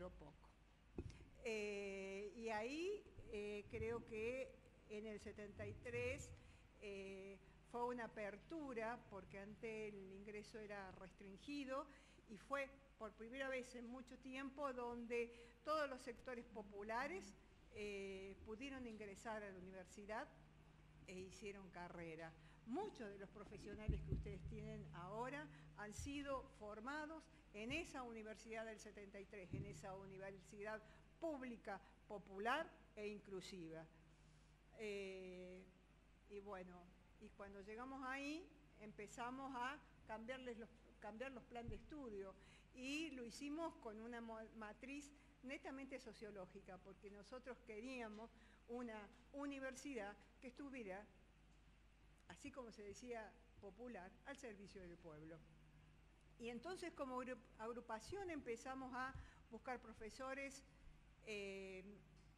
duró poco. Y ahí creo que en el 73 fue una apertura, porque antes el ingreso era restringido, y fue por primera vez en mucho tiempo donde todos los sectores populares pudieron ingresar a la universidad e hicieron carrera. Muchos de los profesionales que ustedes tienen ahora han sido formados en esa universidad del 73, en esa universidad pública, popular e inclusiva. Y bueno, y cuando llegamos ahí empezamos a cambiar los planes de estudio, y lo hicimos con una matriz netamente sociológica, porque nosotros queríamos una universidad que estuviera, así como se decía, popular, al servicio del pueblo. Y entonces como agrupación empezamos a buscar profesores,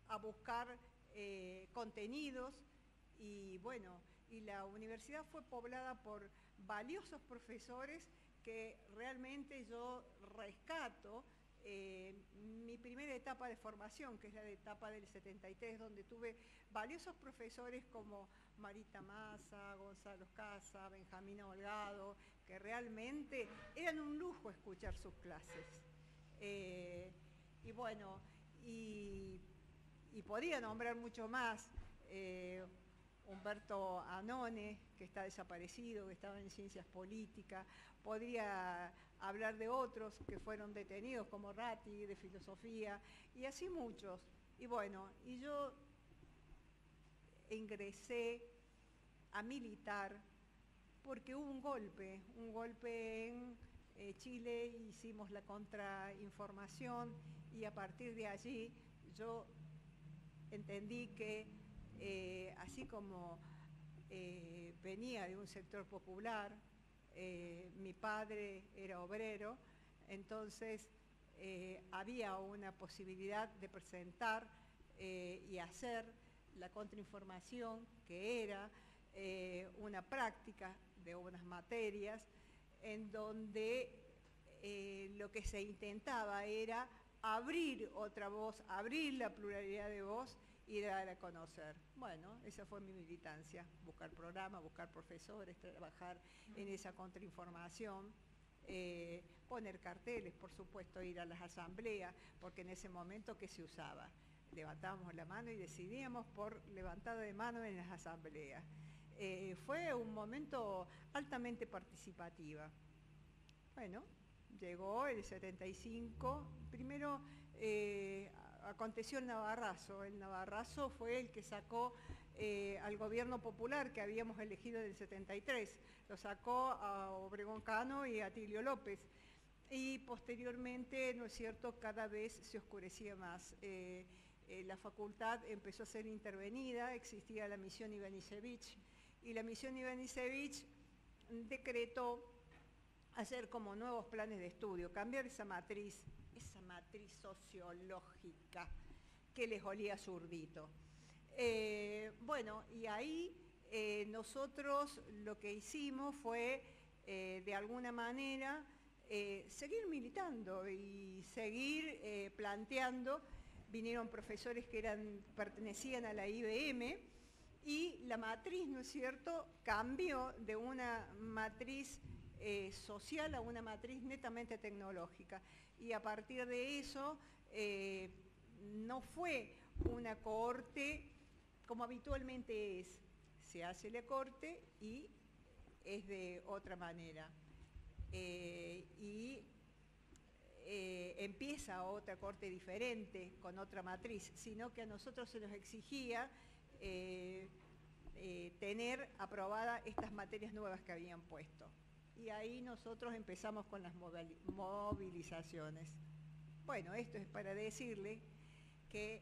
a buscar contenidos, y bueno, y la universidad fue poblada por valiosos profesores que realmente yo rescato. Mi primera etapa de formación, que es la etapa del 73, donde tuve valiosos profesores como Marita Massa, Gonzalo Casa, Benjamín Holgado, que realmente eran un lujo escuchar sus clases. Y bueno, y podría nombrar mucho más. Humberto Anone, que está desaparecido, que estaba en ciencias políticas. Podría hablar de otros que fueron detenidos, como Ratti, de filosofía, y así muchos. Y bueno, y yo ingresé a militar porque hubo un golpe en Chile, hicimos la contrainformación, y a partir de allí yo entendí que así como venía de un sector popular, mi padre era obrero, entonces había una posibilidad de presentar y hacer la contrainformación, que era una práctica de unas materias en donde lo que se intentaba era abrir otra voz, abrir la pluralidad de voz y dar a conocer. Bueno, esa fue mi militancia, buscar programas, buscar profesores, trabajar en esa contrainformación, poner carteles, por supuesto, ir a las asambleas, porque en ese momento, ¿qué se usaba? Levantábamos la mano y decidíamos por levantada de mano en las asambleas. Fue un momento altamente participativa. Bueno, llegó el 75, primero aconteció el Navarrazo fue el que sacó al gobierno popular que habíamos elegido del 73, lo sacó a Obregón Cano y a Atilio López, y posteriormente, ¿no es cierto?, cada vez se oscurecía más. La facultad empezó a ser intervenida, existía la misión Ivanisevich, y la misión Ivanisevich decretó hacer como nuevos planes de estudio, cambiar esa matriz sociológica que les olía zurdito. Bueno, y ahí nosotros lo que hicimos fue, de alguna manera, seguir militando y seguir planteando. Vinieron profesores que pertenecían a la IBM, y la matriz, ¿no es cierto?, cambió de una matriz social a una matriz netamente tecnológica, y a partir de eso no fue una cohorte como habitualmente es, se hace la cohorte y es de otra manera, empieza otra cohorte diferente con otra matriz, sino que a nosotros se nos exigía tener aprobadas estas materias nuevas que habían puesto. Y ahí nosotros empezamos con las movilizaciones. Bueno, esto es para decirle que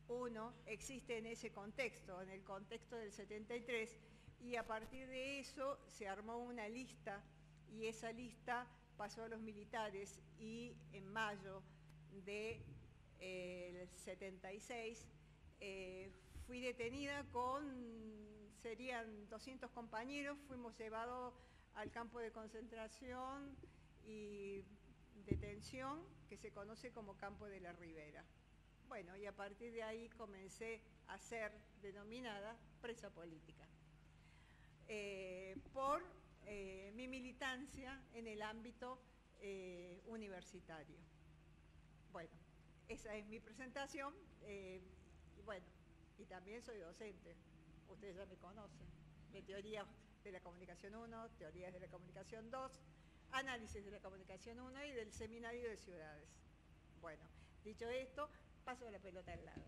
uno existe en ese contexto, en el contexto del 73, y a partir de eso se armó una lista, y esa lista pasó a los militares, y en mayo del 76 fui detenida serían 200 compañeros, fuimos llevados al campo de concentración y detención, que se conoce como Campo de la Ribera. Bueno, y a partir de ahí comencé a ser denominada presa política por mi militancia en el ámbito universitario. Bueno, esa es mi presentación. Y bueno, y también soy docente, ustedes ya me conocen, de teoría de la comunicación 1, teorías de la comunicación 2, análisis de la comunicación 1 y del seminario de ciudades. Bueno, dicho esto, paso la pelota al lado.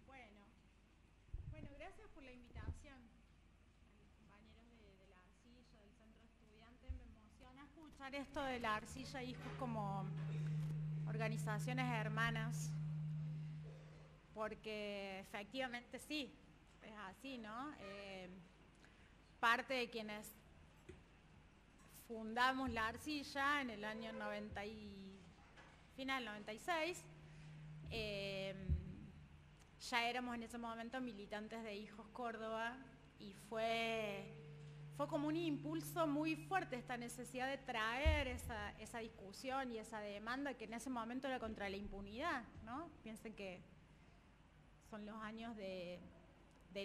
Bueno, gracias por la invitación. Compañeros de la Arcilla, del Centro Estudiante, me emociona escuchar esto de la Arcilla Hijos como organizaciones hermanas, porque efectivamente sí, es así, ¿no? Parte de quienes fundamos la Arcilla en el año final 96, ya éramos en ese momento militantes de Hijos Córdoba y fue como un impulso muy fuerte esta necesidad de traer esa discusión y esa demanda que en ese momento era contra la impunidad, ¿no? Piensen que son los años de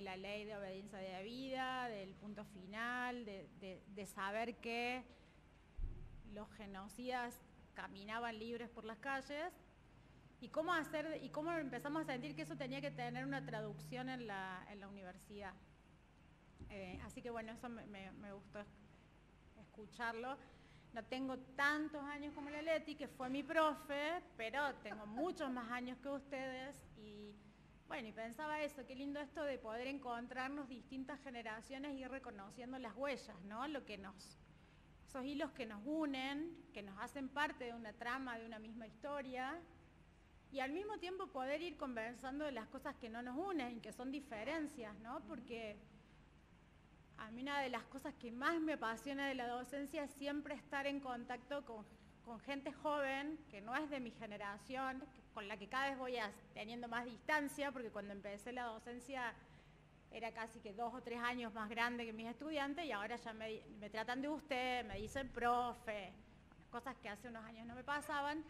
la ley de obediencia de la vida, del punto final, de saber que los genocidas caminaban libres por las calles y cómo empezamos a sentir que eso tenía que tener una traducción en la universidad. Así que bueno, eso me gustó escucharlo. No tengo tantos años como la Leti, que fue mi profe, pero tengo muchos más años que ustedes y bueno, y pensaba eso, qué lindo esto de poder encontrarnos distintas generaciones y ir reconociendo las huellas, ¿no? Esos hilos que nos unen, que nos hacen parte de una trama, de una misma historia, y al mismo tiempo poder ir conversando de las cosas que no nos unen, que son diferencias, ¿no? Porque a mí una de las cosas que más me apasiona de la docencia es siempre estar en contacto con gente joven, que no es de mi generación, con la que cada vez voy teniendo más distancia, porque cuando empecé la docencia era casi que 2 o 3 años más grande que mis estudiantes y ahora ya me tratan de usted, me dicen profe, cosas que hace unos años no me pasaban.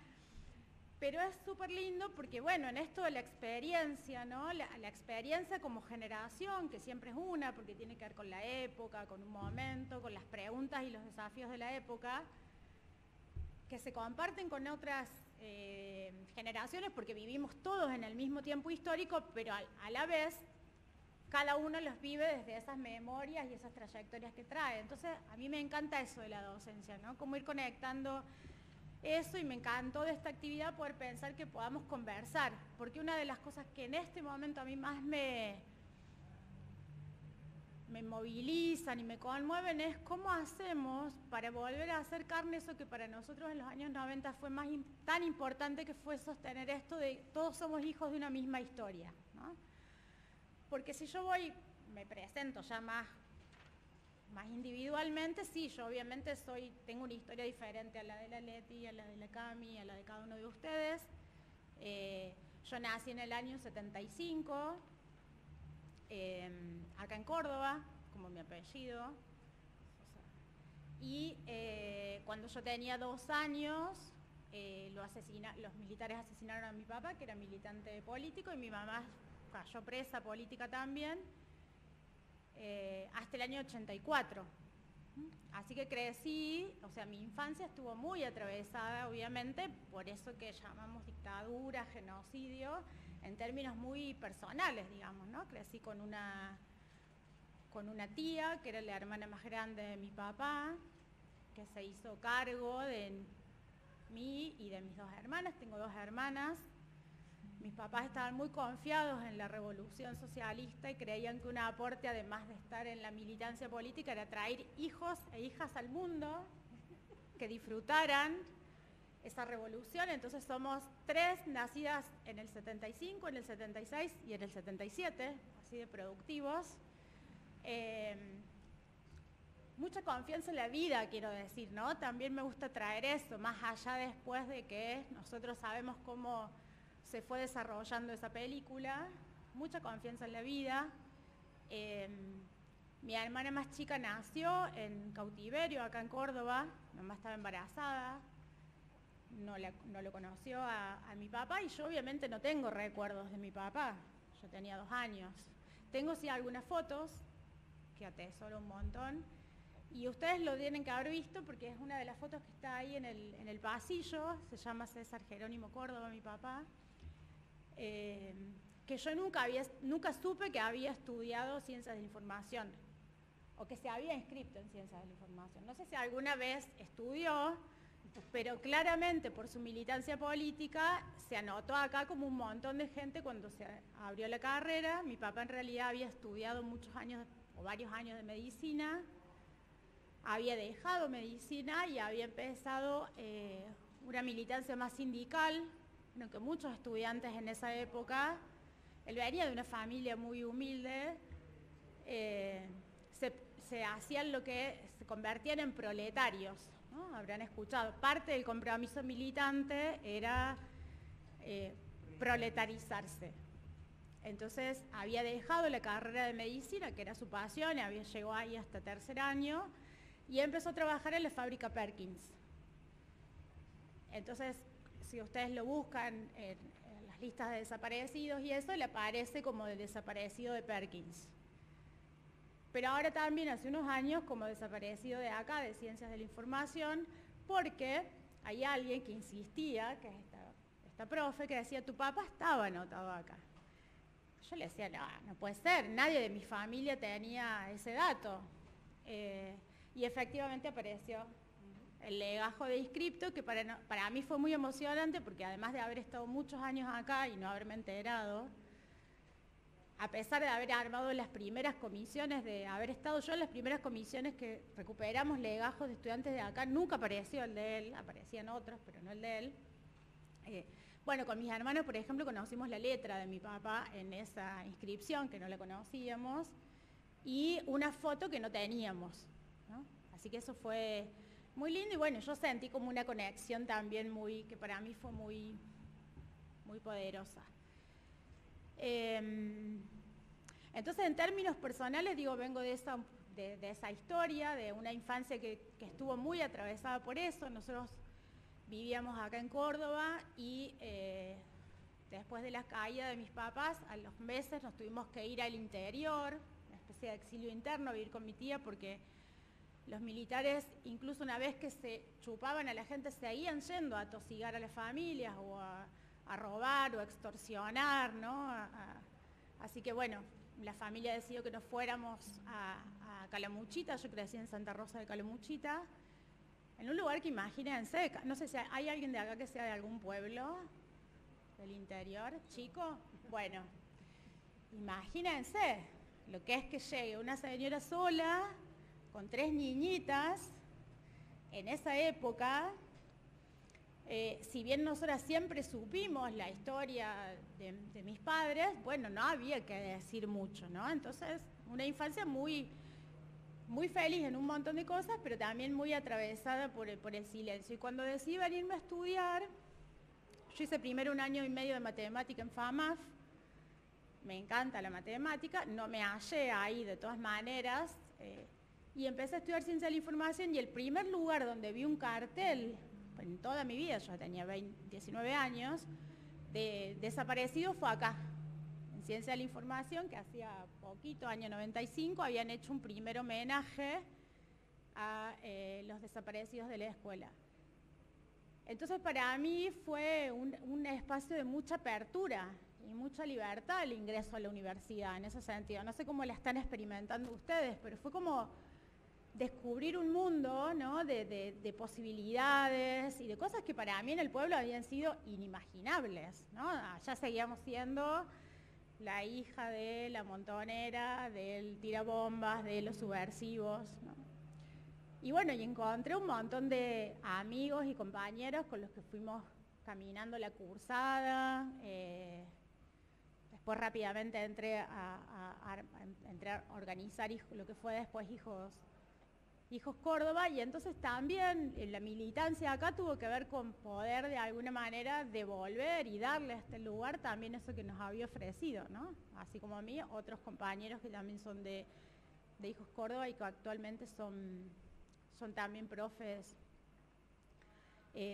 Pero es súper lindo porque, bueno, en esto de la experiencia, ¿no? La experiencia como generación, que siempre es una, porque tiene que ver con la época, con un momento, con las preguntas y los desafíos de la época, que se comparten con otras generaciones porque vivimos todos en el mismo tiempo histórico, pero a la vez cada uno los vive desde esas memorias y esas trayectorias que trae. Entonces, a mí me encanta eso de la docencia, ¿no? Cómo ir conectando eso, y me encantó de esta actividad poder pensar que podamos conversar, porque una de las cosas que en este momento a mí más me movilizan y me conmueven es cómo hacemos para volver a hacer carne eso que para nosotros en los años 90 fue tan importante, que fue sostener esto de todos somos hijos de una misma historia, ¿no? Porque si yo me presento ya más individualmente, sí, yo obviamente tengo una historia diferente a la de la Leti, a la de la Cami, a la de cada uno de ustedes. Yo nací en el año 75, acá en Córdoba, como mi apellido. Y cuando yo tenía 2 años, los militares asesinaron a mi papá, que era militante político, y mi mamá cayó presa política también, hasta el año 84. Así que crecí, o sea, mi infancia estuvo muy atravesada, obviamente, por eso que llamamos dictadura, genocidio, en términos muy personales, digamos, ¿no? Crecí con una tía, que era la hermana más grande de mi papá, que se hizo cargo de mí y de mis 2 hermanas. Tengo 2 hermanas. Mis papás estaban muy confiados en la revolución socialista y creían que un aporte, además de estar en la militancia política, era traer hijos e hijas al mundo que disfrutaran esa revolución. Entonces somos 3 nacidas en el 75, en el 76 y en el 77, así de productivos. Mucha confianza en la vida, quiero decir, ¿no? También me gusta traer eso, más allá después de que nosotros sabemos cómo se fue desarrollando esa película, mucha confianza en la vida. Mi hermana más chica nació en cautiverio, acá en Córdoba. Mi mamá estaba embarazada, no lo conoció a mi papá, y yo obviamente no tengo recuerdos de mi papá. Yo tenía 2 años. Tengo sí algunas fotos, que atesoro un montón, y ustedes lo tienen que haber visto porque es una de las fotos que está ahí en el pasillo. Se llama César Jerónimo Córdoba, mi papá. Que yo nunca supe que había estudiado Ciencias de la Información o que se había inscrito en Ciencias de la Información. No sé si alguna vez estudió, pero claramente por su militancia política se anotó acá como un montón de gente cuando se abrió la carrera. Mi papá en realidad había estudiado muchos años o varios años de medicina, había dejado medicina y había empezado una militancia más sindical, que muchos estudiantes en esa época. Él venía de una familia muy humilde, se hacían lo que se convertían en proletarios, ¿no? Habrán escuchado. Parte del compromiso militante era proletarizarse. Entonces había dejado la carrera de medicina, que era su pasión, había llegado ahí hasta 3er año, y empezó a trabajar en la fábrica Perkins. Entonces, si ustedes lo buscan en las listas de desaparecidos y eso, le aparece como de desaparecido de Perkins. Pero ahora también hace unos años como desaparecido de acá, de Ciencias de la Información, porque hay alguien que insistía, que es esta profe, que decía, tu papá estaba anotado acá. Yo le decía, no puede ser, nadie de mi familia tenía ese dato. Y efectivamente apareció el legajo de inscripto, que para mí fue muy emocionante, porque además de haber estado muchos años acá y no haberme enterado, a pesar de haber armado las primeras comisiones, de haber estado yo en las primeras comisiones que recuperamos legajos de estudiantes de acá, nunca apareció el de él, aparecían otros, pero no el de él. Bueno, con mis hermanos, por ejemplo, conocimos la letra de mi papá en esa inscripción, que no la conocíamos, y una foto que no teníamos, ¿no? Así que eso fue muy lindo, y bueno, yo sentí como una conexión también que para mí fue muy, muy poderosa. Entonces, en términos personales, digo, vengo de esa historia, de una infancia que estuvo muy atravesada por eso. Nosotros vivíamos acá en Córdoba y después de la caída de mis papás, a los meses nos tuvimos que ir al interior, una especie de exilio interno, a vivir con mi tía, porque los militares, incluso una vez que se chupaban a la gente, seguían yendo a atosigar a las familias o a robar o a extorsionar, ¿no? Así que bueno, la familia decidió que nos fuéramos a Calamuchita. Yo crecí en Santa Rosa de Calamuchita, en un lugar que imagínense, no sé si hay alguien de acá que sea de algún pueblo del interior, chico. Bueno, imagínense lo que es que llegue una señora sola con 3 niñitas en esa época. Si bien nosotras siempre supimos la historia de mis padres, bueno, no había que decir mucho, ¿no? Entonces, una infancia muy, muy feliz en un montón de cosas, pero también muy atravesada por el silencio. Y cuando decidí venirme a estudiar, yo hice primero 1 año y medio de matemática en FAMAF, me encanta la matemática, no me hallé ahí de todas maneras, y empecé a estudiar Ciencia de la Información, y el primer lugar donde vi un cartel en toda mi vida, yo tenía 19 años, de desaparecido fue acá, en Ciencia de la Información, que hacía poquito, año 95, habían hecho un primer homenaje a los desaparecidos de la escuela. Entonces para mí fue un espacio de mucha apertura y mucha libertad el ingreso a la universidad, en ese sentido. No sé cómo la están experimentando ustedes, pero fue como descubrir un mundo, ¿no? de posibilidades y de cosas que para mí en el pueblo habían sido inimaginables, ¿no? Allá seguíamos siendo la hija de la montonera, del tirabombas, de los subversivos, ¿no? Y bueno, y encontré un montón de amigos y compañeros con los que fuimos caminando la cursada. Después rápidamente entré a organizar lo que fue después Hijos Córdoba, y entonces también la militancia acá tuvo que ver con poder de alguna manera devolver y darle a este lugar también eso que nos había ofrecido, ¿no? Así como a mí, otros compañeros que también son de Hijos Córdoba y que actualmente son también profes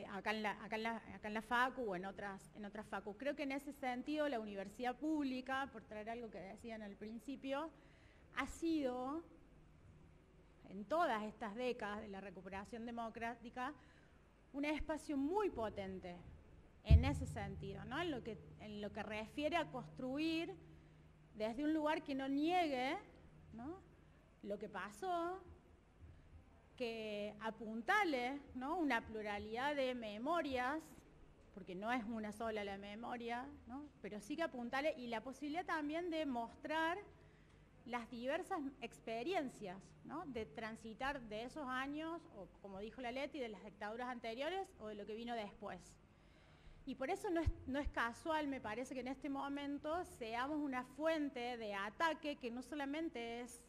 acá en la Facu o en otras Facu. Creo que en ese sentido la universidad pública, por traer algo que decían al principio, ha sido, en todas estas décadas de la recuperación democrática, un espacio muy potente en ese sentido, ¿no? En lo que refiere a construir desde un lugar que no niegue, ¿no?, lo que pasó, que apuntale, ¿no?, una pluralidad de memorias, porque no es una sola la memoria, ¿no?, pero sí que apuntale, y la posibilidad también de mostrar las diversas experiencias, ¿no?, de transitar de esos años, o como dijo la Leti, de las dictaduras anteriores o de lo que vino después. Y por eso no es casual, me parece, que en este momento seamos una fuente de ataque que no solamente es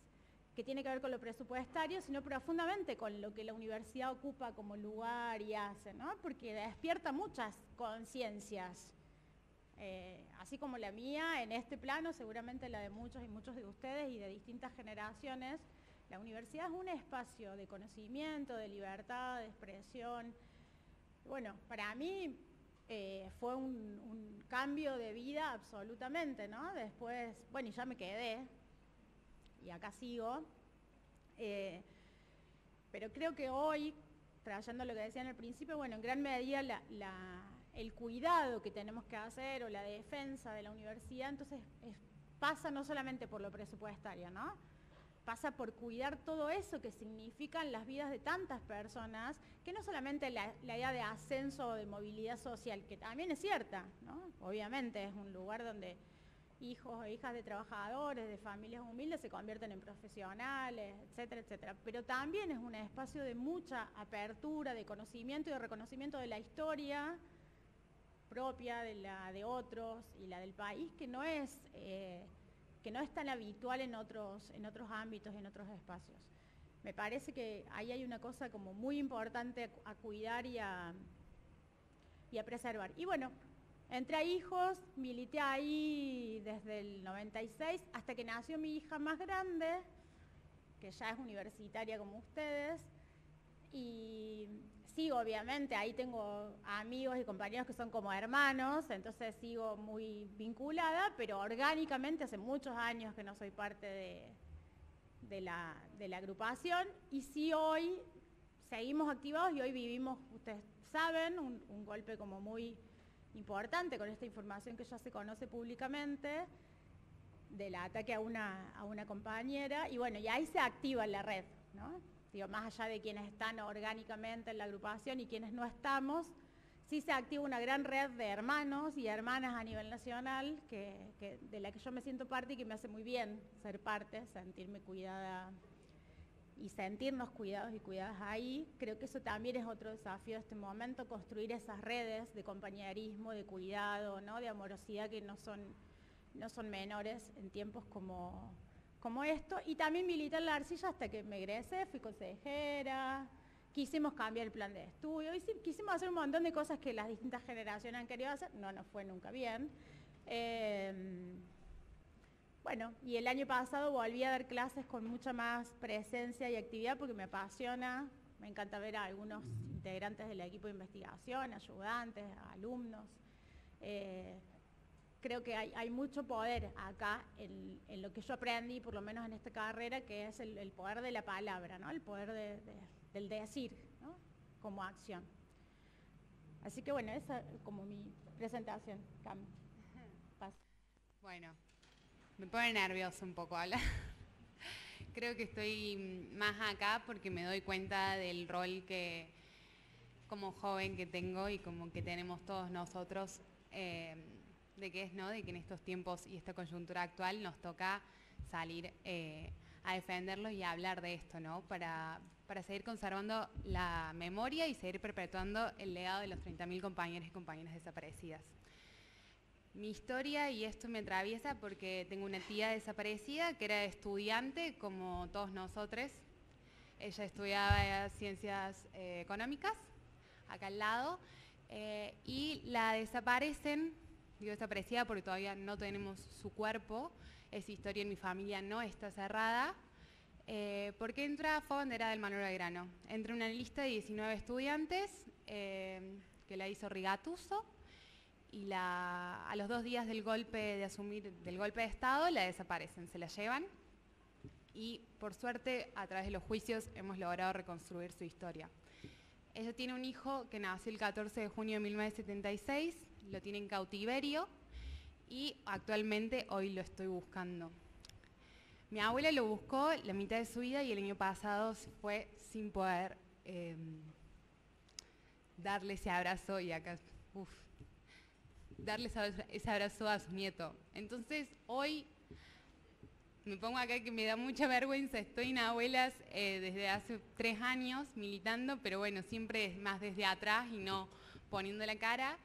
que tiene que ver con lo presupuestario, sino profundamente con lo que la universidad ocupa como lugar y hace, ¿no? Porque despierta muchas conciencias, así como la mía en este plano, seguramente la de muchos y muchos de ustedes y de distintas generaciones. La universidad es un espacio de conocimiento, de libertad, de expresión. Bueno, para mí fue un cambio de vida absolutamente, ¿no? Después, bueno, y ya me quedé, y acá sigo, pero creo que hoy, trayendo lo que decían al principio, bueno, en gran medida el cuidado que tenemos que hacer o la defensa de la universidad, entonces pasa no solamente por lo presupuestario, ¿no? Pasa por cuidar todo eso que significan las vidas de tantas personas, que no solamente la idea de ascenso o de movilidad social, que también es cierta, ¿no? Obviamente es un lugar donde hijos e hijas de trabajadores, de familias humildes se convierten en profesionales, etcétera, etcétera. Pero también es un espacio de mucha apertura, de conocimiento y de reconocimiento de la historia propia, de la de otros y la del país, que no es tan habitual en otros ámbitos, en otros espacios. Me parece que ahí hay una cosa como muy importante a cuidar y a preservar. Y bueno, entré a hijos, milité ahí desde el 96 hasta que nació mi hija más grande, que ya es universitaria como ustedes, y sigo, obviamente, ahí tengo amigos y compañeros que son como hermanos, entonces sigo muy vinculada, pero orgánicamente hace muchos años que no soy parte de la agrupación, y sí hoy seguimos activados y hoy vivimos, ustedes saben, un golpe como muy importante con esta información que ya se conoce públicamente del ataque a una compañera, y bueno, y ahí se activa la red, ¿no? Digo, más allá de quienes están orgánicamente en la agrupación y quienes no estamos, sí se activa una gran red de hermanos y hermanas a nivel nacional de la que yo me siento parte y que me hace muy bien ser parte, sentirme cuidada y sentirnos cuidados y cuidadas ahí. Creo que eso también es otro desafío de este momento, construir esas redes de compañerismo, de cuidado, ¿no?, de amorosidad que no son menores en tiempos como esto. Y también milité en la Arcilla hasta que me egresé, fui consejera, quisimos cambiar el plan de estudio, quisimos hacer un montón de cosas que las distintas generaciones han querido hacer, no nos fue nunca bien. Bueno, y el año pasado volví a dar clases con mucha más presencia y actividad porque me apasiona, me encanta ver a algunos integrantes del equipo de investigación, ayudantes, alumnos. Creo que hay mucho poder acá en lo que yo aprendí, por lo menos en esta carrera, que es el poder de la palabra, ¿no?, el poder del decir, ¿no?, como acción. Así que bueno, esa es como mi presentación. Cam, paso. Bueno. Me pone nerviosa un poco hablar. Creo que estoy más acá porque me doy cuenta del rol que como joven que tengo y como que tenemos todos nosotros, de que en estos tiempos y esta coyuntura actual nos toca salir a defenderlos y a hablar de esto, ¿no? Para seguir conservando la memoria y seguir perpetuando el legado de los 30.000 compañeros y compañeras desaparecidas. Mi historia, y esto me atraviesa porque tengo una tía desaparecida que era estudiante como todos nosotros. Ella estudiaba ciencias económicas, acá al lado, y la desaparecen, digo desaparecida porque todavía no tenemos su cuerpo, esa historia en mi familia no está cerrada, ¿Por qué entra? Fue abanderada del Manuel Belgrano. Entra una lista de 19 estudiantes que la hizo Rigatuso y a los 2 días del golpe de Estado la desaparecen, se la llevan y por suerte a través de los juicios hemos logrado reconstruir su historia. Ella tiene un hijo que nació el 14 de junio de 1976, lo tiene en cautiverio y actualmente hoy lo estoy buscando. Mi abuela lo buscó la mitad de su vida y el año pasado se fue sin poder darle ese abrazo y acá, darle ese abrazo a su nieto. Entonces hoy me pongo acá que me da mucha vergüenza, estoy en Abuelas desde hace 3 años militando, pero bueno, siempre es más desde atrás y no poniendo la cara.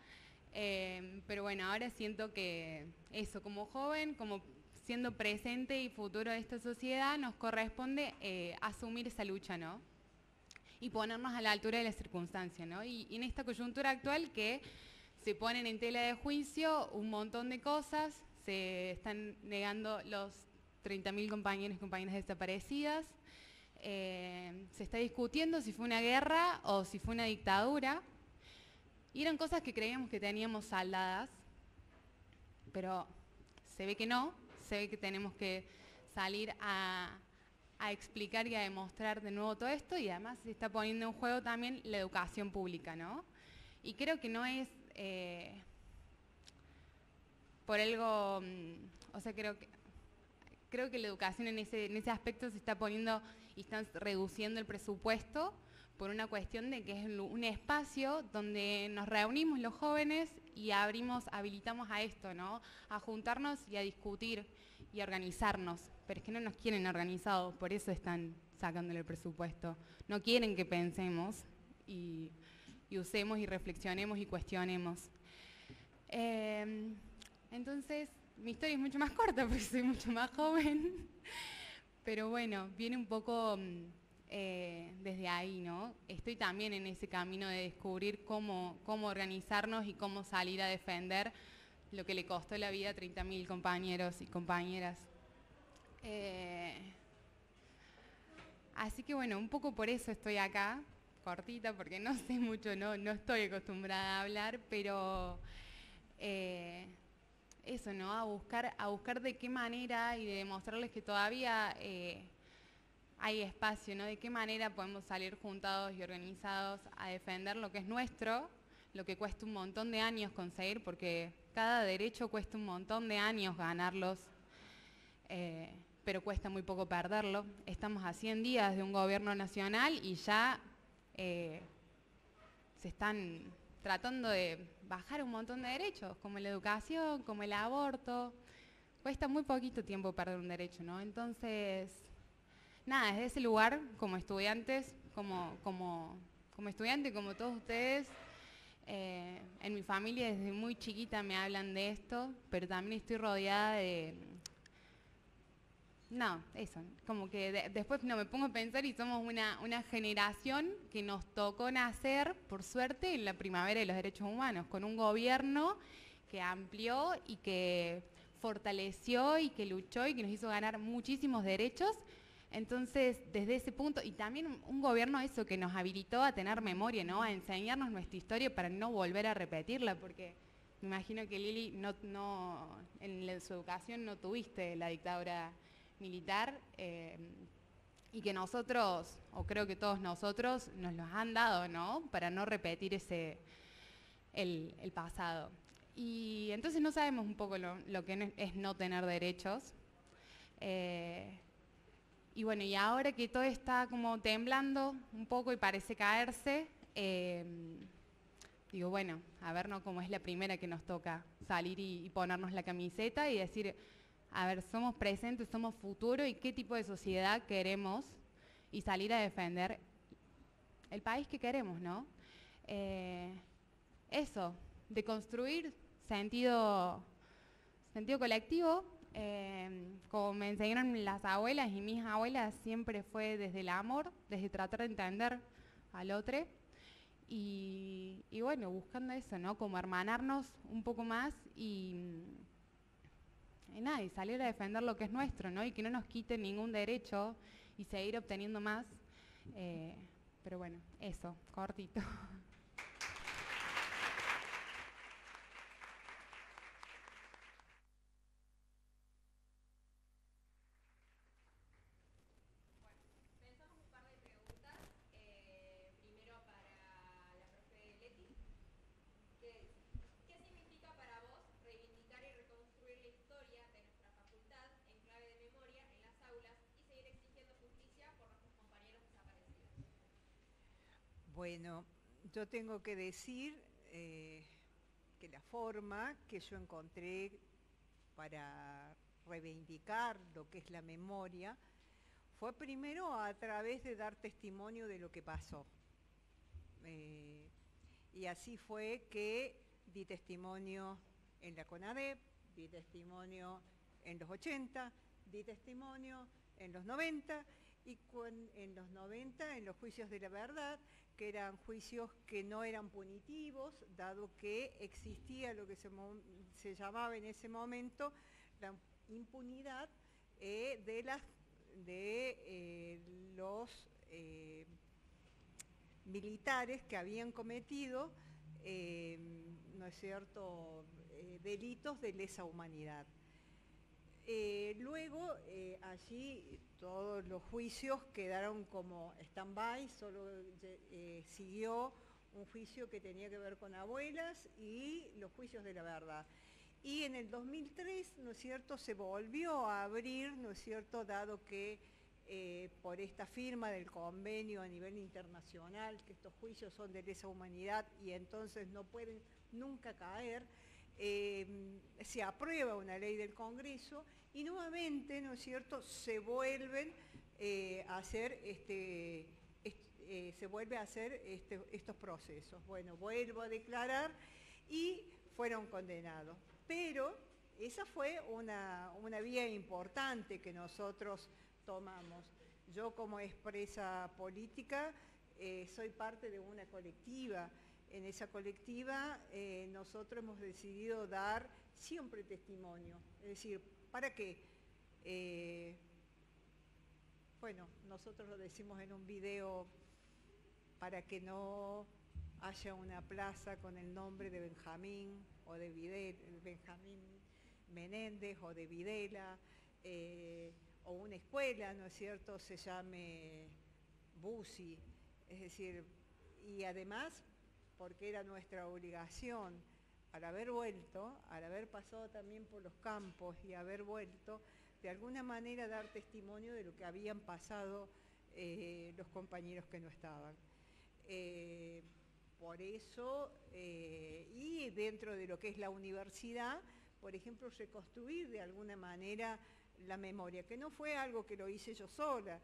Pero bueno, ahora siento que eso, como joven, como siendo presente y futuro de esta sociedad, nos corresponde asumir esa lucha, ¿no? Y ponernos a la altura de las circunstancias, ¿no? Y en esta coyuntura actual que se ponen en tela de juicio un montón de cosas, se están negando los 30.000 compañeros y compañeras desaparecidas, se está discutiendo si fue una guerra o si fue una dictadura, y eran cosas que creíamos que teníamos saldadas, pero se ve que no, se ve que tenemos que salir a explicar y a demostrar de nuevo todo esto, y además se está poniendo en juego también la educación pública, ¿no? Y creo que no es por algo, o sea, creo que la educación en ese aspecto se está poniendo y están reduciendo el presupuesto por una cuestión de que es un espacio donde nos reunimos los jóvenes y habilitamos a esto, ¿no? A juntarnos y a discutir y a organizarnos. Pero es que no nos quieren organizados, por eso están sacándole el presupuesto. No quieren que pensemos y usemos y reflexionemos y cuestionemos. Entonces, mi historia es mucho más corta porque soy mucho más joven, pero bueno, viene un poco desde ahí, ¿no? Estoy también en ese camino de descubrir cómo organizarnos y cómo salir a defender lo que le costó la vida a 30.000 compañeros y compañeras. Así que bueno, un poco por eso estoy acá, cortita, porque no sé mucho, no estoy acostumbrada a hablar, pero eso, ¿no? A buscar de qué manera y de demostrarles que todavía hay espacio, ¿no? De qué manera podemos salir juntados y organizados a defender lo que es nuestro, lo que cuesta un montón de años conseguir, porque cada derecho cuesta un montón de años ganarlos, pero cuesta muy poco perderlo. Estamos a 100 días de un gobierno nacional y ya se están tratando de bajar un montón de derechos, como la educación, como el aborto. Cuesta muy poquito tiempo perder un derecho, ¿no? Entonces, nada, desde ese lugar, como estudiantes, como estudiante, como todos ustedes, en mi familia desde muy chiquita me hablan de esto, pero también estoy rodeada de... No, eso, como que después me pongo a pensar y somos una generación que nos tocó nacer, por suerte, en la primavera de los derechos humanos, con un gobierno que amplió y que fortaleció y que luchó y que nos hizo ganar muchísimos derechos. Entonces, desde ese punto, y también un gobierno eso que nos habilitó a tener memoria, ¿no? A enseñarnos nuestra historia para no volver a repetirla, porque me imagino que Lili en su educación no tuviste la dictadura militar, y que nosotros, o creo que todos nosotros, nos los han dado, ¿no? Para no repetir el pasado. Y entonces no sabemos un poco lo que es no tener derechos. Y bueno, y ahora que todo está como temblando un poco y parece caerse, digo, bueno, a ver, ¿no? Como es la primera que nos toca salir y ponernos la camiseta y decir, a ver, somos presentes, somos futuro y qué tipo de sociedad queremos y salir a defender el país que queremos, ¿no? Eso, de construir sentido colectivo. Como me enseñaron las abuelas y mis abuelas, siempre fue desde el amor, desde tratar de entender al otro y bueno, buscando eso, ¿no? Como hermanarnos un poco más y nada, y salir a defender lo que es nuestro, ¿no? Y que no nos quiten ningún derecho y seguir obteniendo más. Pero bueno, eso, cortito. Bueno, yo tengo que decir que la forma que yo encontré para reivindicar lo que es la memoria fue primero a través de dar testimonio de lo que pasó. Y así fue que di testimonio en la CONADEP, di testimonio en los 80, di testimonio en los 90 y en los 90 en los juicios de la verdad, que eran juicios que no eran punitivos, dado que existía lo que se llamaba en ese momento la impunidad de los militares que habían cometido, ¿no es cierto?, delitos de lesa humanidad. Luego, allí todos los juicios quedaron como stand-by, solo siguió un juicio que tenía que ver con abuelas y los juicios de la verdad. Y en el 2003, ¿no es cierto?, se volvió a abrir, ¿no es cierto?, dado que por esta firma del convenio a nivel internacional, que estos juicios son de lesa humanidad y entonces no pueden nunca caer, se aprueba una ley del Congreso y nuevamente, ¿no es cierto?, se vuelven a hacer estos procesos. Bueno, vuelvo a declarar y fueron condenados. Pero esa fue una vía importante que nosotros tomamos. Yo como expresa política soy parte de una colectiva. En esa colectiva nosotros hemos decidido dar siempre testimonio. Es decir, ¿para qué? Bueno, nosotros lo decimos en un video, para que no haya una plaza con el nombre de Benjamín o de Benjamín Menéndez o de Videla, o una escuela, ¿no es cierto?, se llame Bussi. Es decir, y además porque era nuestra obligación, al haber vuelto, al haber pasado también por los campos y haber vuelto, de alguna manera dar testimonio de lo que habían pasado los compañeros que no estaban. Por eso, y dentro de lo que es la universidad, por ejemplo, reconstruir de alguna manera la memoria, que no fue algo que lo hice yo sola.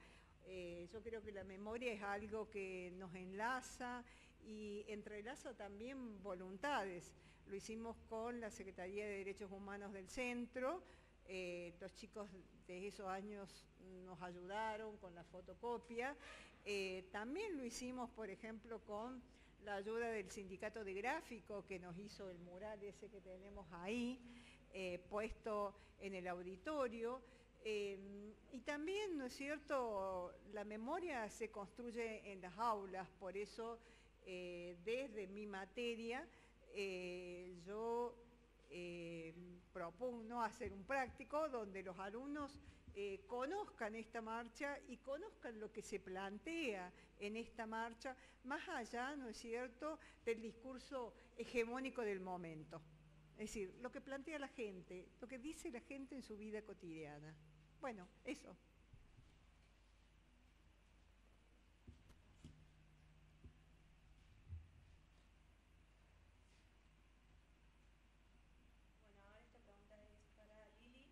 Yo creo que la memoria es algo que nos enlaza y entrelaza también voluntades. Lo hicimos con la Secretaría de Derechos Humanos del Centro, los chicos de esos años nos ayudaron con la fotocopia. También lo hicimos, por ejemplo, con la ayuda del Sindicato de Gráfico, que nos hizo el mural ese que tenemos ahí, puesto en el auditorio. Y también, ¿no es cierto?, la memoria se construye en las aulas, por eso desde mi materia yo propugno hacer un práctico donde los alumnos conozcan esta marcha y conozcan lo que se plantea en esta marcha, más allá, ¿no es cierto?, del discurso hegemónico del momento. Es decir, lo que plantea la gente, lo que dice la gente en su vida cotidiana. Bueno, eso. Bueno, ahora esta pregunta es para Lili.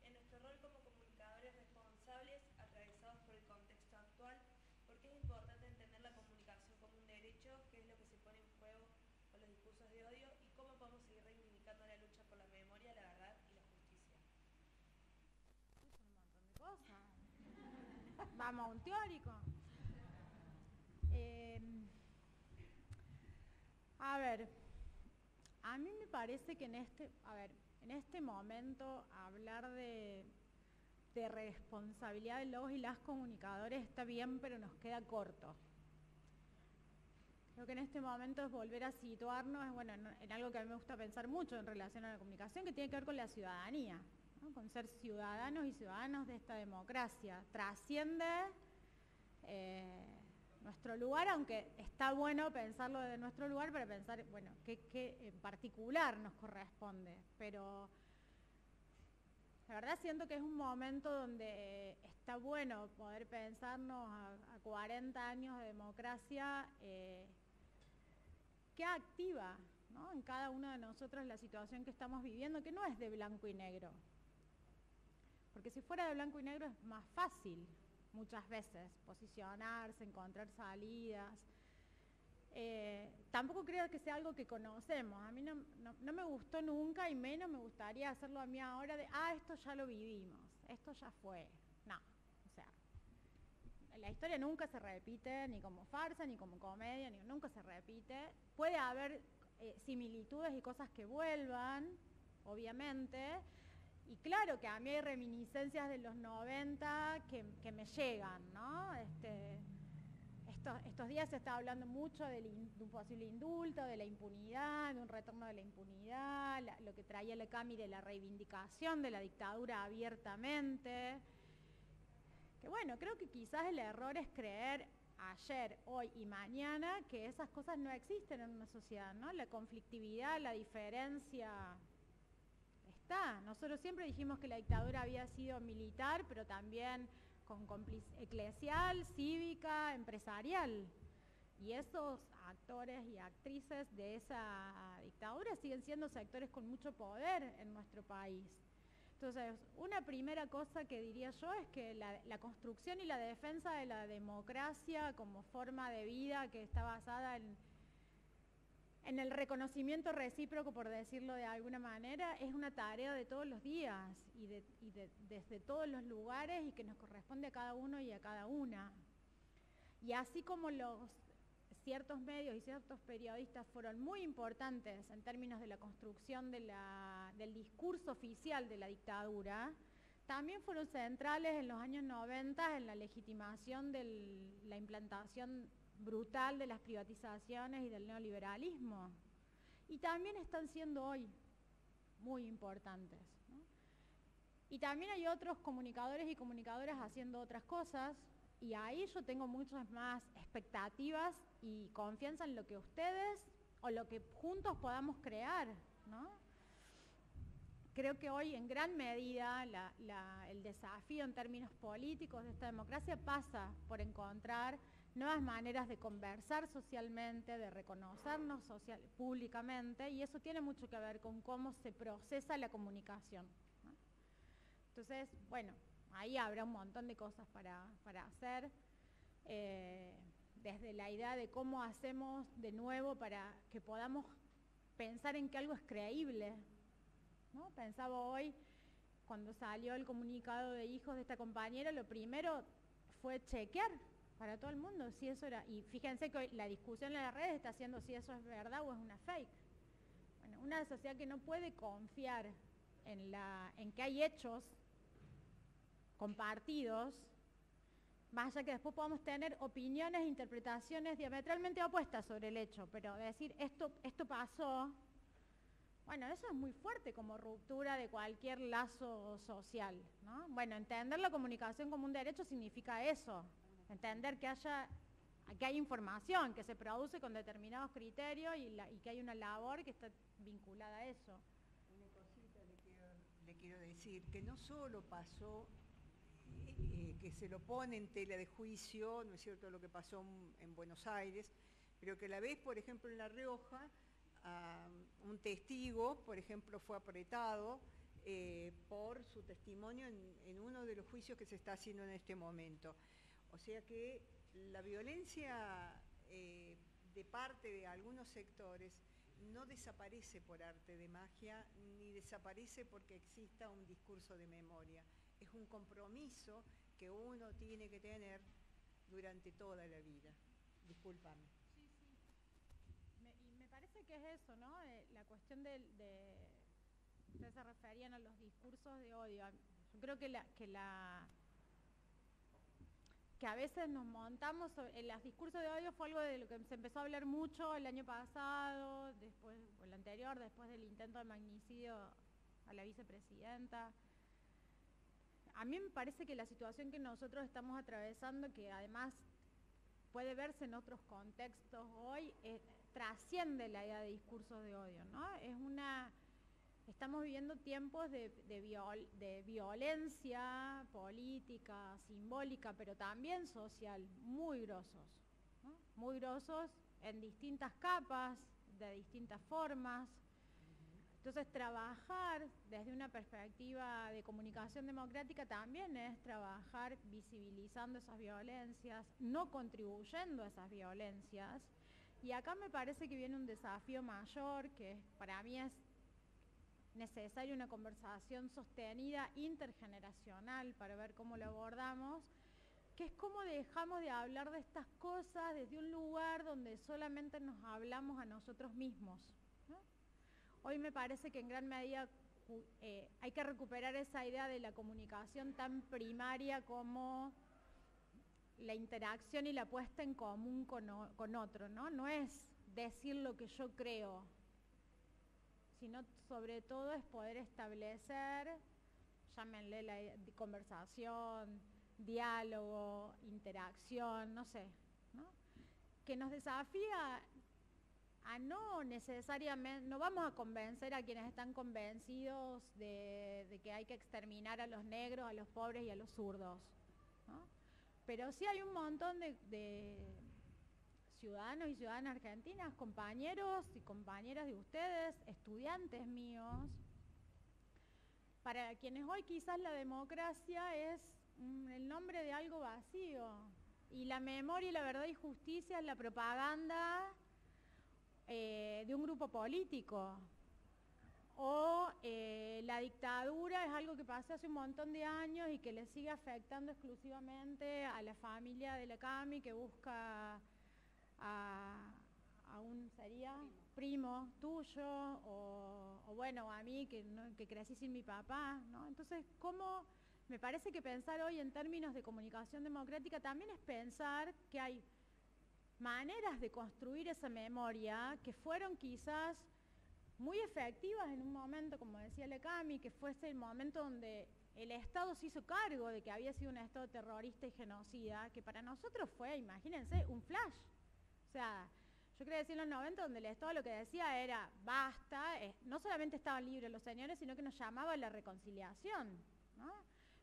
En nuestro rol como comunicadores responsables, atravesados por el contexto actual, ¿por qué es importante entender la comunicación como un derecho? ¿Qué es lo que se pone en juego con los discursos de odio? ¿Y cómo podemos seguir reivindicando la lucha por la memoria, la verdad y la justicia? Es un montón de cosas. Vamos a un teórico. A ver, a mí me parece que en este momento hablar de de responsabilidad de los y las comunicadores está bien, pero nos queda corto. Creo que en este momento es volver a situarnos bueno, en algo que a mí me gusta pensar mucho en relación a la comunicación, que tiene que ver con la ciudadanía, ¿no? Con ser ciudadanos y ciudadanos de esta democracia. Trasciende nuestro lugar, aunque está bueno pensarlo desde nuestro lugar para pensar, bueno, qué en particular nos corresponde. Pero la verdad siento que es un momento donde está bueno poder pensarnos a 40 años de democracia, qué activa, ¿no? En cada uno de nosotros la situación que estamos viviendo, que no es de blanco y negro. Porque si fuera de blanco y negro es más fácil, muchas veces, posicionarse, encontrar salidas. Tampoco creo que sea algo que conocemos. A mí no me gustó nunca y menos me gustaría hacerlo a mí ahora de, esto ya lo vivimos, esto ya fue. No, o sea, la historia nunca se repite, ni como farsa, ni como comedia, nunca se repite. Puede haber similitudes y cosas que vuelvan, obviamente, y claro que a mí hay reminiscencias de los 90 que me llegan, ¿no? Estos días se está hablando mucho de un posible indulto, de la impunidad, de un retorno de la impunidad, lo que traía la CAMI de la reivindicación de la dictadura abiertamente. Que bueno, creo que quizás el error es creer ayer, hoy y mañana que esas cosas no existen en una sociedad, ¿no? La conflictividad, la diferencia está. Nosotros siempre dijimos que la dictadura había sido militar, pero también con eclesial, cívica, empresarial. Y esos actores y actrices de esa dictadura siguen siendo sectores con mucho poder en nuestro país. Entonces, una primera cosa que diría yo es que la construcción y la defensa de la democracia como forma de vida que está basada en el reconocimiento recíproco, por decirlo de alguna manera, es una tarea de todos los días y desde todos los lugares y que nos corresponde a cada uno y a cada una. Y así como ciertos medios y ciertos periodistas fueron muy importantes en términos de la construcción del discurso oficial de la dictadura, también fueron centrales en los años 90 en la legitimación de la implantación brutal de las privatizaciones y del neoliberalismo. Y también están siendo hoy muy importantes, ¿no? Y también hay otros comunicadores y comunicadoras haciendo otras cosas, y ahí yo tengo muchas más expectativas y confianza en lo que ustedes o lo que juntos podamos crear, ¿no? Creo que hoy en gran medida el desafío en términos políticos de esta democracia pasa por encontrar nuevas maneras de conversar socialmente, de reconocernos públicamente, y eso tiene mucho que ver con cómo se procesa la comunicación, ¿no? Entonces, bueno, ahí habrá un montón de cosas para hacer, desde la idea de cómo hacemos de nuevo para que podamos pensar en que algo es creíble, ¿no? Pensaba hoy, cuando salió el comunicado de hijos de esta compañera, lo primero fue chequear para todo el mundo si eso era, y fíjense que hoy la discusión en las redes está haciendo si eso es verdad o es una fake. Bueno, una sociedad que no puede confiar en que hay hechos compartidos, más allá que después podamos tener opiniones e interpretaciones diametralmente opuestas sobre el hecho, pero decir esto pasó, bueno, eso es muy fuerte como ruptura de cualquier lazo social, ¿no? Bueno, entender la comunicación como un derecho significa eso, entender que hay información que se produce con determinados criterios y que hay una labor que está vinculada a eso. Una cosita le quiero decir, que no solo pasó que se lo pone en tela de juicio, ¿no es cierto?, lo que pasó en Buenos Aires, pero que a la vez, por ejemplo, en La Rioja, un testigo, por ejemplo, fue apretado por su testimonio en uno de los juicios que se está haciendo en este momento. O sea que la violencia de parte de algunos sectores no desaparece por arte de magia, ni desaparece porque exista un discurso de memoria. Es un compromiso que uno tiene que tener durante toda la vida. Discúlpame. Sí, sí. Me parece que es eso, ¿no? La cuestión ustedes se referían a los discursos de odio. Yo Yo creo que que a veces nos montamos, en los discursos de odio fue algo de lo que se empezó a hablar mucho el año pasado, después, o el anterior, después del intento de magnicidio a la vicepresidenta. A mí me parece que la situación que nosotros estamos atravesando, que además puede verse en otros contextos hoy, trasciende la idea de discursos de odio, ¿no? Estamos viviendo tiempos de violencia política, simbólica, pero también social, muy grosos, ¿no? Muy grosos en distintas capas, de distintas formas. Entonces, trabajar desde una perspectiva de comunicación democrática también es trabajar visibilizando esas violencias, no contribuyendo a esas violencias. Y acá me parece que viene un desafío mayor, que para mí es necesaria una conversación sostenida intergeneracional para ver cómo lo abordamos, que es cómo dejamos de hablar de estas cosas desde un lugar donde solamente nos hablamos a nosotros mismos, ¿no? Hoy me parece que en gran medida hay que recuperar esa idea de la comunicación tan primaria como la interacción y la puesta en común con otro, ¿no? No es decir lo que yo creo, sino sobre todo es poder establecer, llámenle la conversación, diálogo, interacción, no sé, ¿no? Que nos desafía a no necesariamente, no vamos a convencer a quienes están convencidos de que hay que exterminar a los negros, a los pobres y a los zurdos, ¿no? Pero sí hay un montón de ciudadanos y ciudadanas argentinas, compañeros y compañeras de ustedes, estudiantes míos, para quienes hoy quizás la democracia es el nombre de algo vacío, y la memoria y la verdad y justicia es la propaganda de un grupo político, o la dictadura es algo que pasó hace un montón de años y que le sigue afectando exclusivamente a la familia de la Cami, que busca a un primo tuyo, o bueno, a mí que crecí sin mi papá, ¿no? Entonces, me parece que pensar hoy en términos de comunicación democrática también es pensar que hay maneras de construir esa memoria que fueron quizás muy efectivas en un momento, como decía Lecami, que fuese el momento donde el Estado se hizo cargo de que había sido un Estado terrorista y genocida, que para nosotros fue, imagínense, un flash. O sea, yo creo decir en los 90, donde el Estado lo que decía era, basta, no solamente estaban libres los señores, sino que nos llamaba a la reconciliación, ¿no?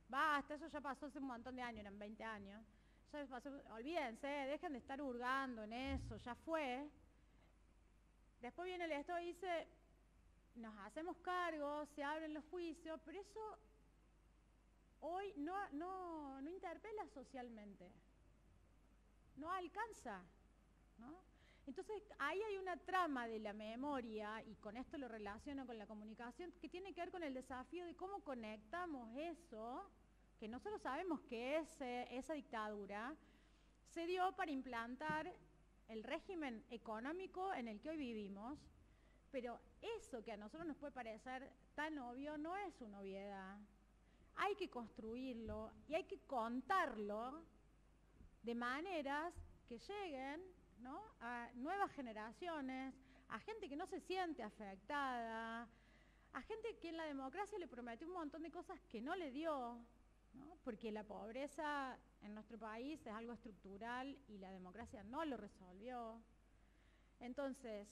Basta, eso ya pasó hace un montón de años, eran 20 años. Ya pasó, olvídense, dejen de estar hurgando en eso, ya fue. Después viene el Estado y dice, nos hacemos cargo, se abren los juicios, pero eso hoy no interpela socialmente, no alcanza, ¿no? Entonces ahí hay una trama de la memoria, y con esto lo relaciono con la comunicación, que tiene que ver con el desafío de cómo conectamos eso, que nosotros sabemos que esa dictadura se dio para implantar el régimen económico en el que hoy vivimos, pero eso que a nosotros nos puede parecer tan obvio no es una obviedad. Hay que construirlo y hay que contarlo de maneras que lleguen, ¿no?, a nuevas generaciones, a gente que no se siente afectada, a gente que en la democracia le prometió un montón de cosas que no le dio, ¿no? Porque la pobreza en nuestro país es algo estructural y la democracia no lo resolvió. Entonces,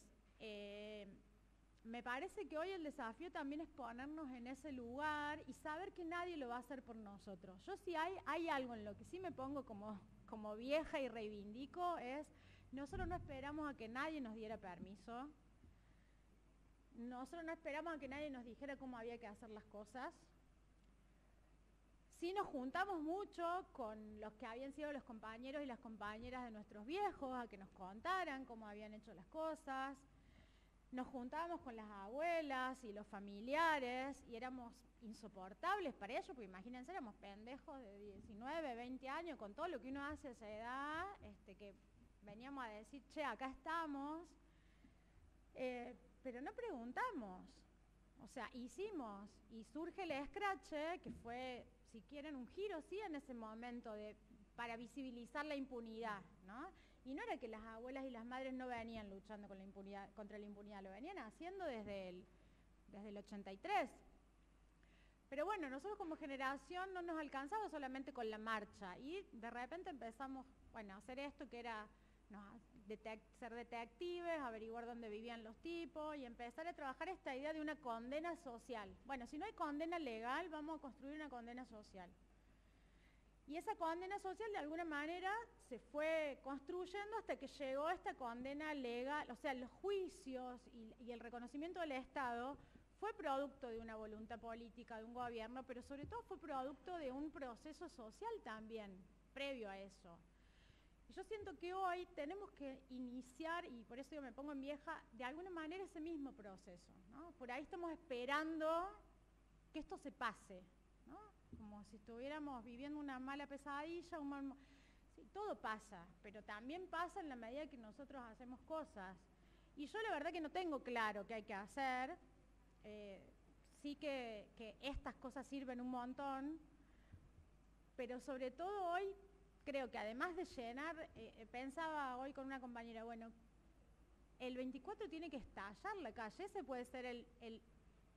me parece que hoy el desafío también es ponernos en ese lugar y saber que nadie lo va a hacer por nosotros. Yo sí hay algo en lo que sí me pongo como vieja y reivindico, es nosotros no esperamos a que nadie nos diera permiso, nosotros no esperamos a que nadie nos dijera cómo había que hacer las cosas. Sí nos juntamos mucho con los que habían sido los compañeros y las compañeras de nuestros viejos a que nos contaran cómo habían hecho las cosas. Nos juntábamos con las abuelas y los familiares y éramos insoportables para ellos, porque imagínense, éramos pendejos de 19, 20 años, con todo lo que uno hace a esa edad, que veníamos a decir, che, acá estamos, pero no preguntamos. O sea, hicimos, y surge el escrache, que fue, si quieren, un giro, sí, en ese momento para visibilizar la impunidad, ¿no? Y no era que las abuelas y las madres no venían luchando con la impunidad, contra la impunidad, lo venían haciendo desde el 83. Pero bueno, nosotros como generación no nos alcanzaba solamente con la marcha, y de repente empezamos, bueno, a hacer esto que era ser detectives, averiguar dónde vivían los tipos y empezar a trabajar esta idea de una condena social. Bueno, si no hay condena legal, vamos a construir una condena social. Y esa condena social de alguna manera se fue construyendo hasta que llegó esta condena legal, o sea, los juicios y el reconocimiento del Estado fue producto de una voluntad política de un gobierno, pero sobre todo fue producto de un proceso social también, previo a eso. Y yo siento que hoy tenemos que iniciar, y por eso yo me pongo en vieja, de alguna manera ese mismo proceso, ¿no? Por ahí estamos esperando que esto se pase, ¿no? Como si estuviéramos viviendo una mala pesadilla, sí, todo pasa, pero también pasa en la medida que nosotros hacemos cosas. Y yo la verdad que no tengo claro qué hay que hacer, sí que estas cosas sirven un montón, pero sobre todo hoy creo que además de llenar, pensaba hoy con una compañera, bueno, el 24 tiene que estallar la calle, ese puede ser el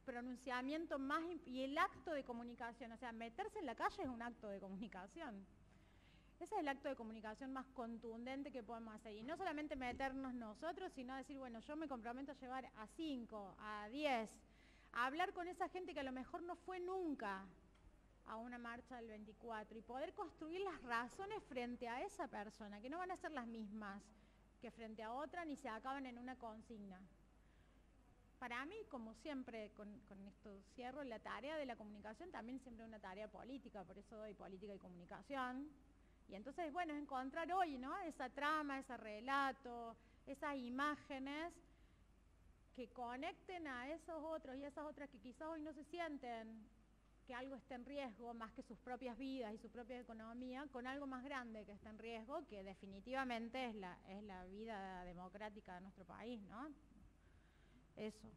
pronunciamiento más, y el acto de comunicación, o sea, meterse en la calle es un acto de comunicación. Ese es el acto de comunicación más contundente que podemos hacer, y no solamente meternos nosotros, sino decir, bueno, yo me comprometo a llevar a 5, a 10, a hablar con esa gente que a lo mejor no fue nunca a una marcha del 24 y poder construir las razones frente a esa persona, que no van a ser las mismas que frente a otra ni se acaban en una consigna. Para mí, como siempre, con esto cierro, la tarea de la comunicación también siempre es una tarea política, por eso doy política y comunicación. Y entonces, bueno, es encontrar hoy, ¿no?, esa trama, ese relato, esas imágenes que conecten a esos otros y esas otras que quizás hoy no se sienten que algo esté en riesgo más que sus propias vidas y su propia economía, con algo más grande que está en riesgo, que definitivamente es la vida democrática de nuestro país, ¿no? Eso.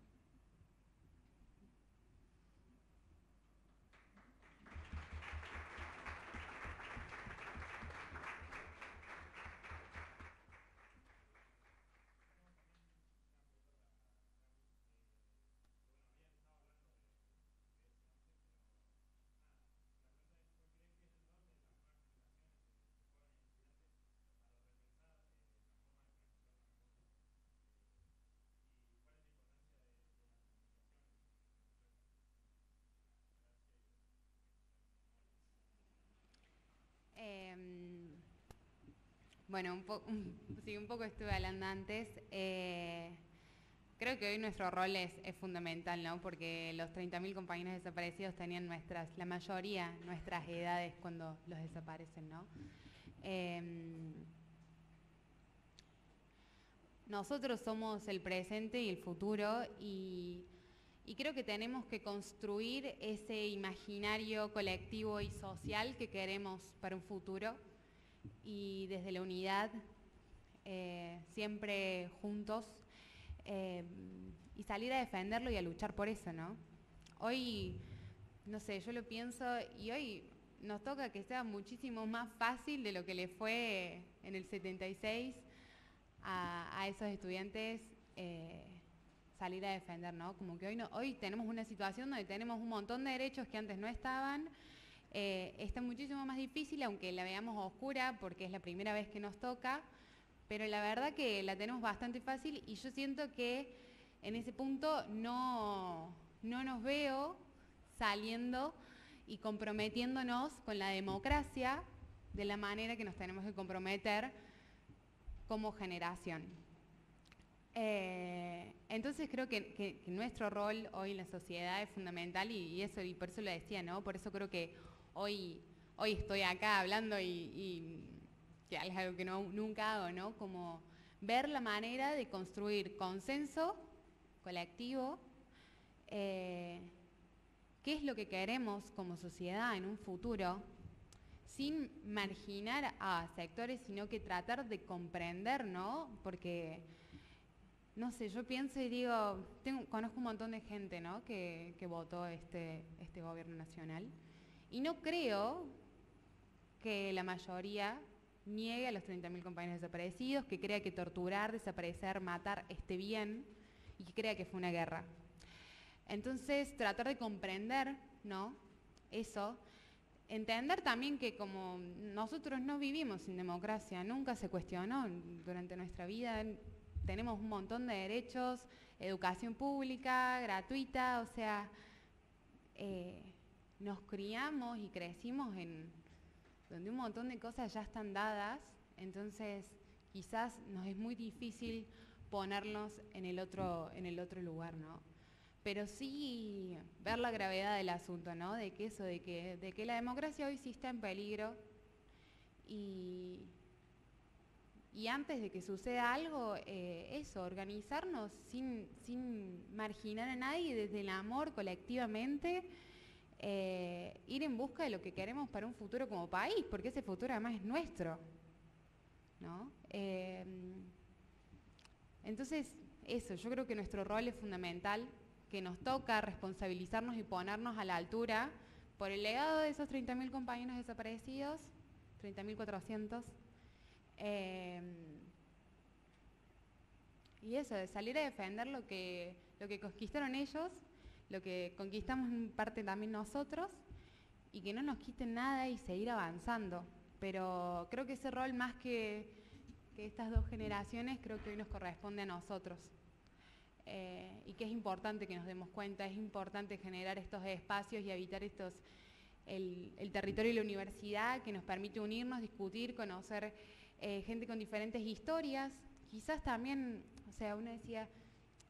Bueno, un poco estuve hablando antes. Creo que hoy nuestro rol es fundamental, ¿no? Porque los 30.000 compañeros desaparecidos tenían la mayoría, nuestras edades cuando los desaparecen, ¿no? Nosotros somos el presente y el futuro, y creo que tenemos que construir ese imaginario colectivo y social que queremos para un futuro, y desde la unidad, siempre juntos, y salir a defenderlo y a luchar por eso, ¿no? Hoy, no sé, yo lo pienso, y hoy nos toca que sea muchísimo más fácil de lo que le fue en el 76 a esos estudiantes, salir a defender, ¿no? Como que hoy tenemos una situación donde tenemos un montón de derechos que antes no estaban. Está muchísimo más difícil, aunque la veamos oscura porque es la primera vez que nos toca, pero la verdad que la tenemos bastante fácil, y yo siento que en ese punto no nos veo saliendo y comprometiéndonos con la democracia de la manera que nos tenemos que comprometer como generación. Entonces creo que nuestro rol hoy en la sociedad es fundamental, y por eso lo decía, ¿no? Por eso creo que hoy estoy acá hablando, y que es algo que nunca hago, ¿no? Como ver la manera de construir consenso colectivo, qué es lo que queremos como sociedad en un futuro, sin marginar a sectores, sino que tratar de comprender, ¿no? Porque no sé, yo pienso y digo, conozco un montón de gente, ¿no?, que votó este gobierno nacional, y no creo que la mayoría niegue a los 30.000 compañeros desaparecidos, que crea que torturar, desaparecer, matar esté bien, y que crea que fue una guerra. Entonces, tratar de comprender, ¿no?, eso, entender también que como nosotros no vivimos sin democracia, nunca se cuestionó durante nuestra vida, tenemos un montón de derechos, educación pública, gratuita, o sea, nos criamos y crecimos en donde un montón de cosas ya están dadas, entonces quizás nos es muy difícil ponernos en el otro lugar, ¿no? Pero sí ver la gravedad del asunto, ¿no? De que la democracia hoy sí está en peligro y antes de que suceda algo, eso, organizarnos sin marginar a nadie, desde el amor colectivamente, ir en busca de lo que queremos para un futuro como país, porque ese futuro además es nuestro, ¿no? Entonces, eso, yo creo que nuestro rol es fundamental, que nos toca responsabilizarnos y ponernos a la altura por el legado de esos 30.000 compañeros desaparecidos, 30.400, y eso, de salir a defender lo que conquistaron ellos, lo que conquistamos en parte también nosotros, y que no nos quiten nada y seguir avanzando. Pero creo que ese rol, más que estas dos generaciones, creo que hoy nos corresponde a nosotros. Y que es importante que nos demos cuenta, es importante generar estos espacios y habitar el territorio y la universidad, que nos permite unirnos, discutir, conocer gente con diferentes historias. Quizás también, o sea, uno decía,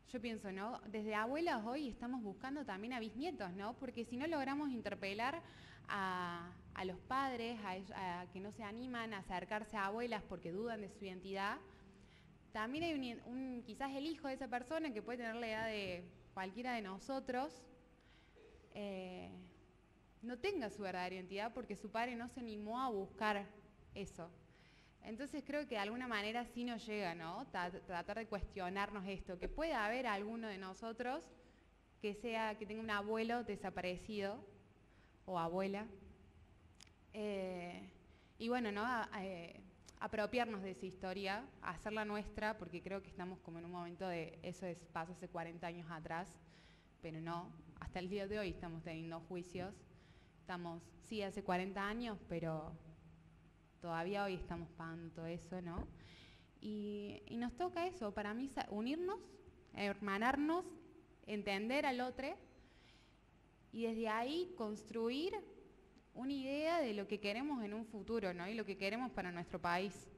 yo pienso, ¿no?, desde abuelas hoy estamos buscando también a bisnietos, ¿no?, porque si no logramos interpelar a los padres, a que no se animan a acercarse a abuelas porque dudan de su identidad, también hay quizás el hijo de esa persona, que puede tener la edad de cualquiera de nosotros, no tenga su verdadera identidad porque su padre no se animó a buscar eso. Entonces creo que de alguna manera sí nos llega, ¿no?, tratar de cuestionarnos esto, que pueda haber alguno de nosotros que tenga un abuelo desaparecido o abuela, y bueno, ¿no?, apropiarnos de esa historia, hacerla nuestra, porque creo que estamos como en un momento de eso pasó hace 40 años atrás, pero no, hasta el día de hoy estamos teniendo juicios, sí, hace 40 años, pero todavía hoy estamos pagando todo eso, ¿no? Y nos toca eso, para mí, unirnos, hermanarnos, entender al otro, y desde ahí construir una idea de lo que queremos en un futuro, ¿no?, y lo que queremos para nuestro país.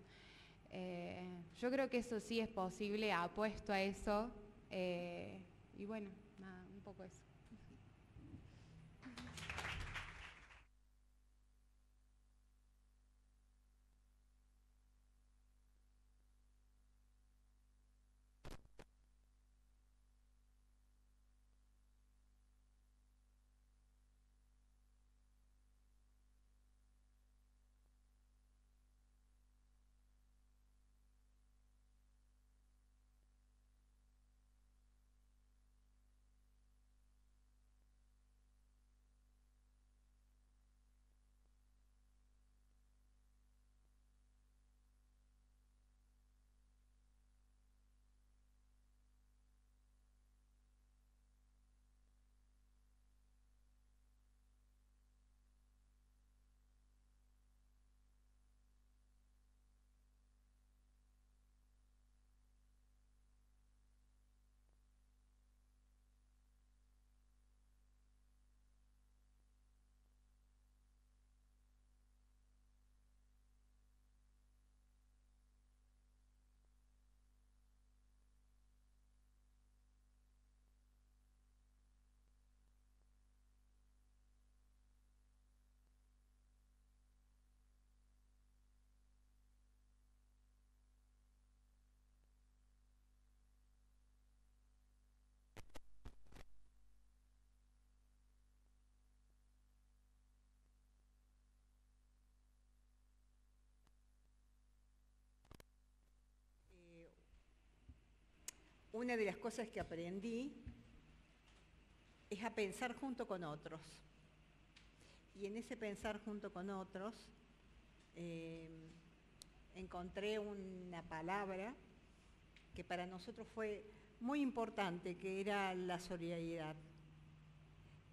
Yo creo que eso sí es posible, apuesto a eso, y bueno, nada, un poco eso. una de las cosas que aprendí es a pensar junto con otros. Y en ese pensar junto con otros, encontré una palabra que para nosotros fue muy importante, que era la solidaridad.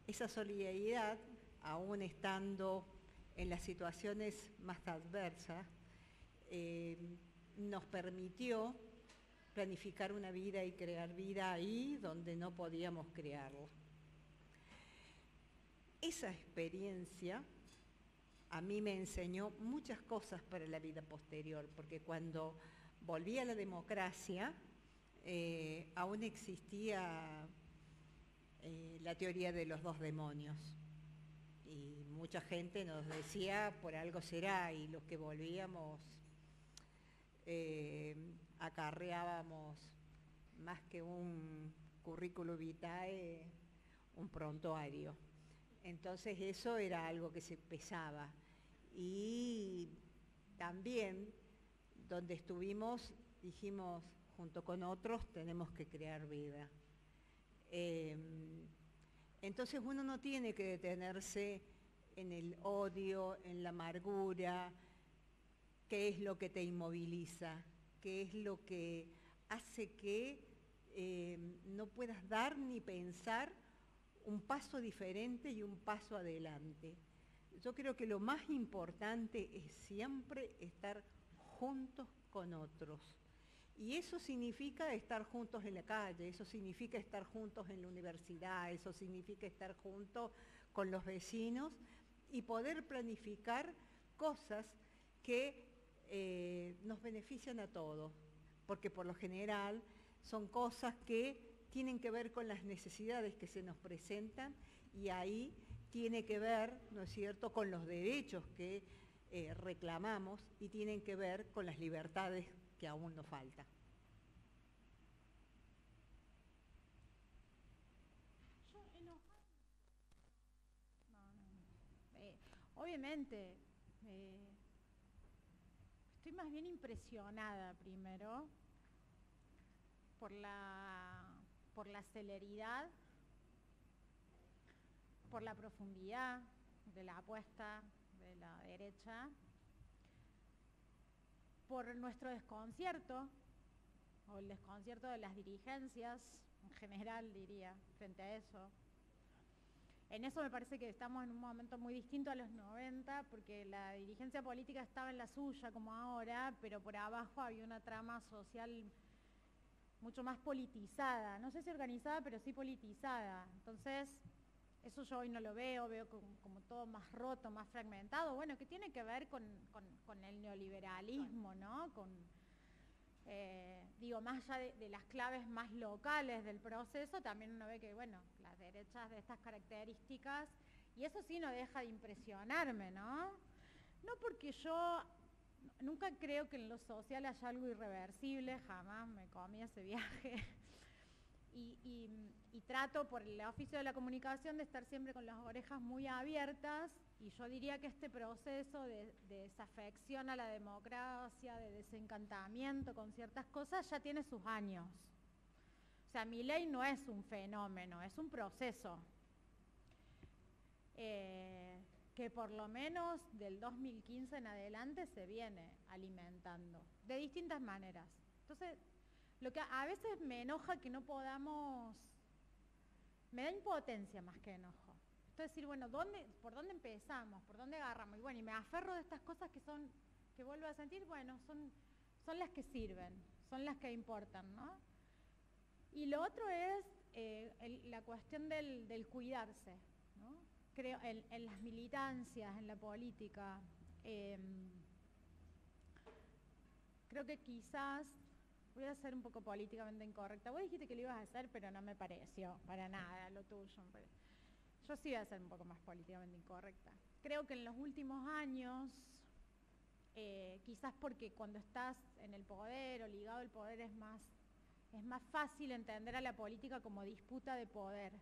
Esa solidaridad, aún estando en las situaciones más adversas, nos permitió planificar una vida y crear vida ahí donde no podíamos crearlo. Esa experiencia a mí me enseñó muchas cosas para la vida posterior, porque cuando volví a la democracia, aún existía la teoría de los dos demonios. Y mucha gente nos decía, por algo será, y los que volvíamos acarreábamos más que un currículum vitae, un prontuario. Entonces eso era algo que se pesaba. Y también donde estuvimos dijimos, junto con otros tenemos que crear vida. Entonces uno no tiene que detenerse en el odio, en la amargura, qué es lo que te inmoviliza, qué es lo que hace que no puedas dar ni pensar un paso diferente y un paso adelante. Yo creo que lo más importante es siempre estar juntos con otros. Y eso significa estar juntos en la calle, eso significa estar juntos en la universidad, eso significa estar juntos con los vecinos y poder planificar cosas que nos benefician a todos, porque por lo general son cosas que tienen que ver con las necesidades que se nos presentan y ahí tiene que ver, ¿no es cierto?, con los derechos que reclamamos y tienen que ver con las libertades que aún nos faltan. Obviamente, estoy más bien impresionada primero por la celeridad, por la profundidad de la apuesta de la derecha, por nuestro desconcierto, o el desconcierto de las dirigencias en general, diría, frente a eso. En eso me parece que estamos en un momento muy distinto a los 90, porque la dirigencia política estaba en la suya como ahora, pero por abajo había una trama social mucho más politizada, no sé si organizada, pero sí politizada. Entonces, eso yo hoy no lo veo, veo como todo más roto, más fragmentado, bueno, que tiene que ver con el neoliberalismo, ¿no? Digo, más allá de las claves más locales del proceso, también uno ve que, bueno, las derechas de estas características, y eso sí no deja de impresionarme, ¿no? No porque yo nunca creo que en lo social haya algo irreversible, jamás me comí ese viaje. Y trato por el oficio de la comunicación de estar siempre con las orejas muy abiertas, y yo diría que este proceso de desafección a la democracia, de desencantamiento con ciertas cosas, ya tiene sus años. O sea, Milei no es un fenómeno, es un proceso que por lo menos del 2015 en adelante se viene alimentando, de distintas maneras. Entonces, lo que a veces me enoja que no podamos, me da impotencia más que enojo. Esto es decir, bueno, ¿por dónde empezamos? ¿Por dónde agarramos? Y bueno, y me aferro de estas cosas que vuelvo a sentir, bueno, son las que sirven, son las que importan, ¿no? Y lo otro es la cuestión del cuidarse, ¿no? Creo en las militancias, en la política. Creo que quizás, voy a ser un poco políticamente incorrecta. Vos dijiste que lo ibas a hacer, pero no me pareció para nada lo tuyo. Yo sí voy a ser un poco más políticamente incorrecta. Creo que en los últimos años, quizás porque cuando estás en el poder o ligado al poder es más fácil entender a la política como disputa de poder.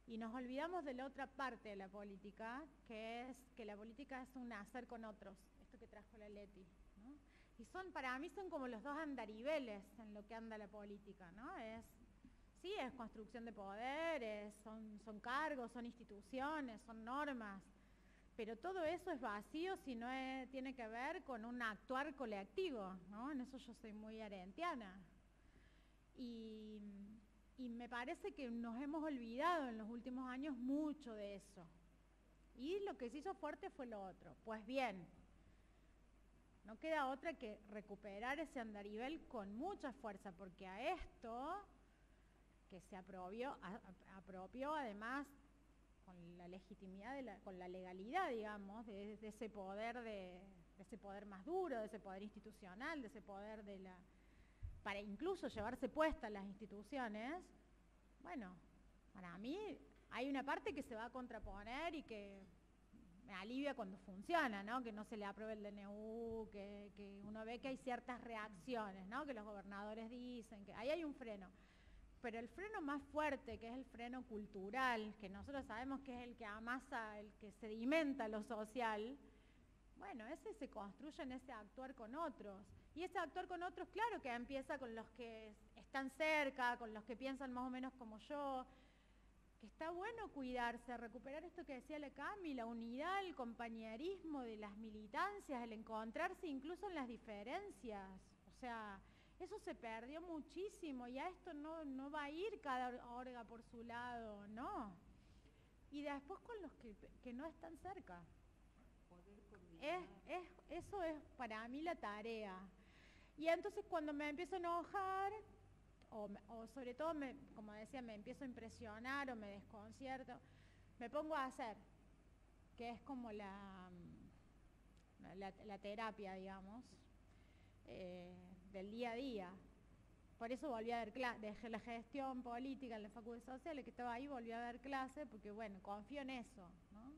Y nos olvidamos de la otra parte de la política, que es que la política es un hacer con otros, esto que trajo la Leti, ¿no? Y para mí son como los dos andariveles en lo que anda la política, ¿no? Sí, es construcción de poderes, son cargos, son instituciones, son normas, pero todo eso es vacío si no tiene que ver con un actuar colectivo, ¿no? En eso yo soy muy arendtiana. Y me parece que nos hemos olvidado en los últimos años mucho de eso. Y lo que se hizo fuerte fue lo otro. Pues bien, no queda otra que recuperar ese andarivel con mucha fuerza, porque a esto que se apropió además con la legitimidad, con la legalidad, digamos, de ese poder de ese poder más duro, de ese poder institucional, de ese poder para incluso llevarse puestas las instituciones. Bueno, para mí hay una parte que se va a contraponer y que me alivia cuando funciona, ¿no? Que no se le apruebe el DNU, que uno ve que hay ciertas reacciones, ¿no? Que los gobernadores dicen, que ahí hay un freno. Pero el freno más fuerte, que es el freno cultural, que nosotros sabemos que es el que amasa, el que sedimenta lo social, bueno, ese se construye en ese actuar con otros. Y ese actuar con otros, claro que empieza con los que están cerca, con los que piensan más o menos como yo, que está bueno cuidarse, recuperar esto que decía la Cami, la unidad, el compañerismo de las militancias, el encontrarse incluso en las diferencias. O sea, eso se perdió muchísimo y a esto no va a ir cada orga por su lado, no. Y después con los que no están cerca. Eso es para mí la tarea. Y entonces cuando me empiezo a enojar, o sobre todo, como decía, me empiezo a impresionar o me desconcierto, me pongo a hacer, que es como la terapia, digamos, del día a día. Por eso volví a dar clase, dejé la gestión política en la Facultad de Sociales, que estaba ahí, volví a dar clase, porque bueno, confío en eso, ¿no?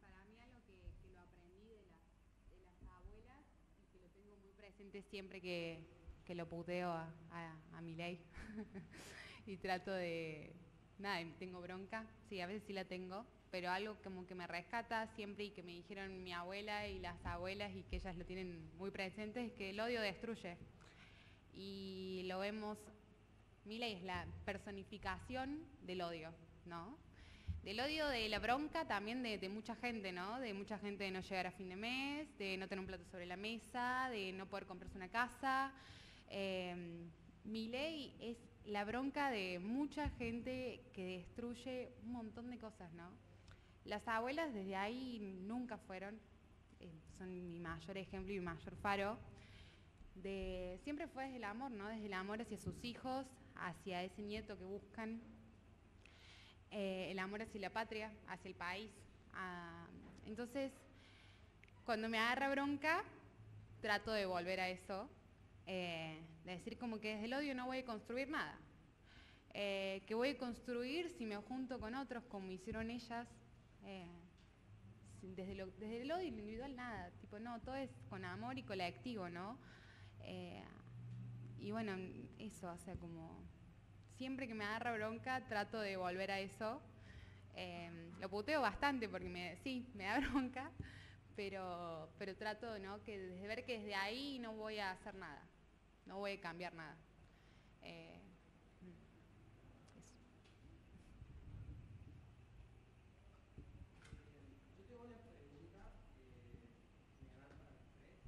Para mí algo que lo aprendí de las abuelas y que lo tengo muy presente siempre que lo puteo a Milei y trato de, nada, tengo bronca, sí, a veces sí la tengo, pero algo como que me rescata siempre y que me dijeron mi abuela y las abuelas y que ellas lo tienen muy presente es que el odio destruye. Y lo vemos, Milei es la personificación del odio, ¿no? Del odio, de la bronca también de mucha gente, ¿no? De mucha gente de no llegar a fin de mes, de no tener un plato sobre la mesa, de no poder comprarse una casa. Milei es la bronca de mucha gente que destruye un montón de cosas, ¿no? Las abuelas desde ahí nunca fueron, son mi mayor ejemplo y mi mayor faro. Siempre fue desde el amor, ¿no? Desde el amor hacia sus hijos, hacia ese nieto que buscan. El amor hacia la patria, hacia el país. Entonces, cuando me agarra bronca, trato de volver a eso, de decir como que desde el odio no voy a construir nada. Que voy a construir si me junto con otros como hicieron ellas. Desde el odio individual nada, tipo no, todo es con amor y colectivo, ¿no? Y bueno, eso, o sea, como siempre que me agarra bronca trato de volver a eso. Lo puteo bastante porque me da bronca, pero trato, ¿no? Que ver que desde ahí no voy a hacer nada, no voy a cambiar nada. Eso. Yo tengo una pregunta general para los tres,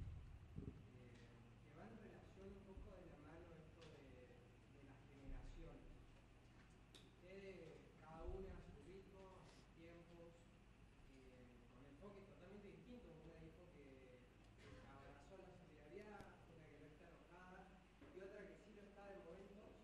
que va en relación un poco de la mano esto de las generaciones. Ustedes, cada una a su ritmo, a sus tiempos, con enfoques totalmente distintos. Una dijo que abrazó la solidaridad, una que no está enojada y otra que sí lo está de momentos.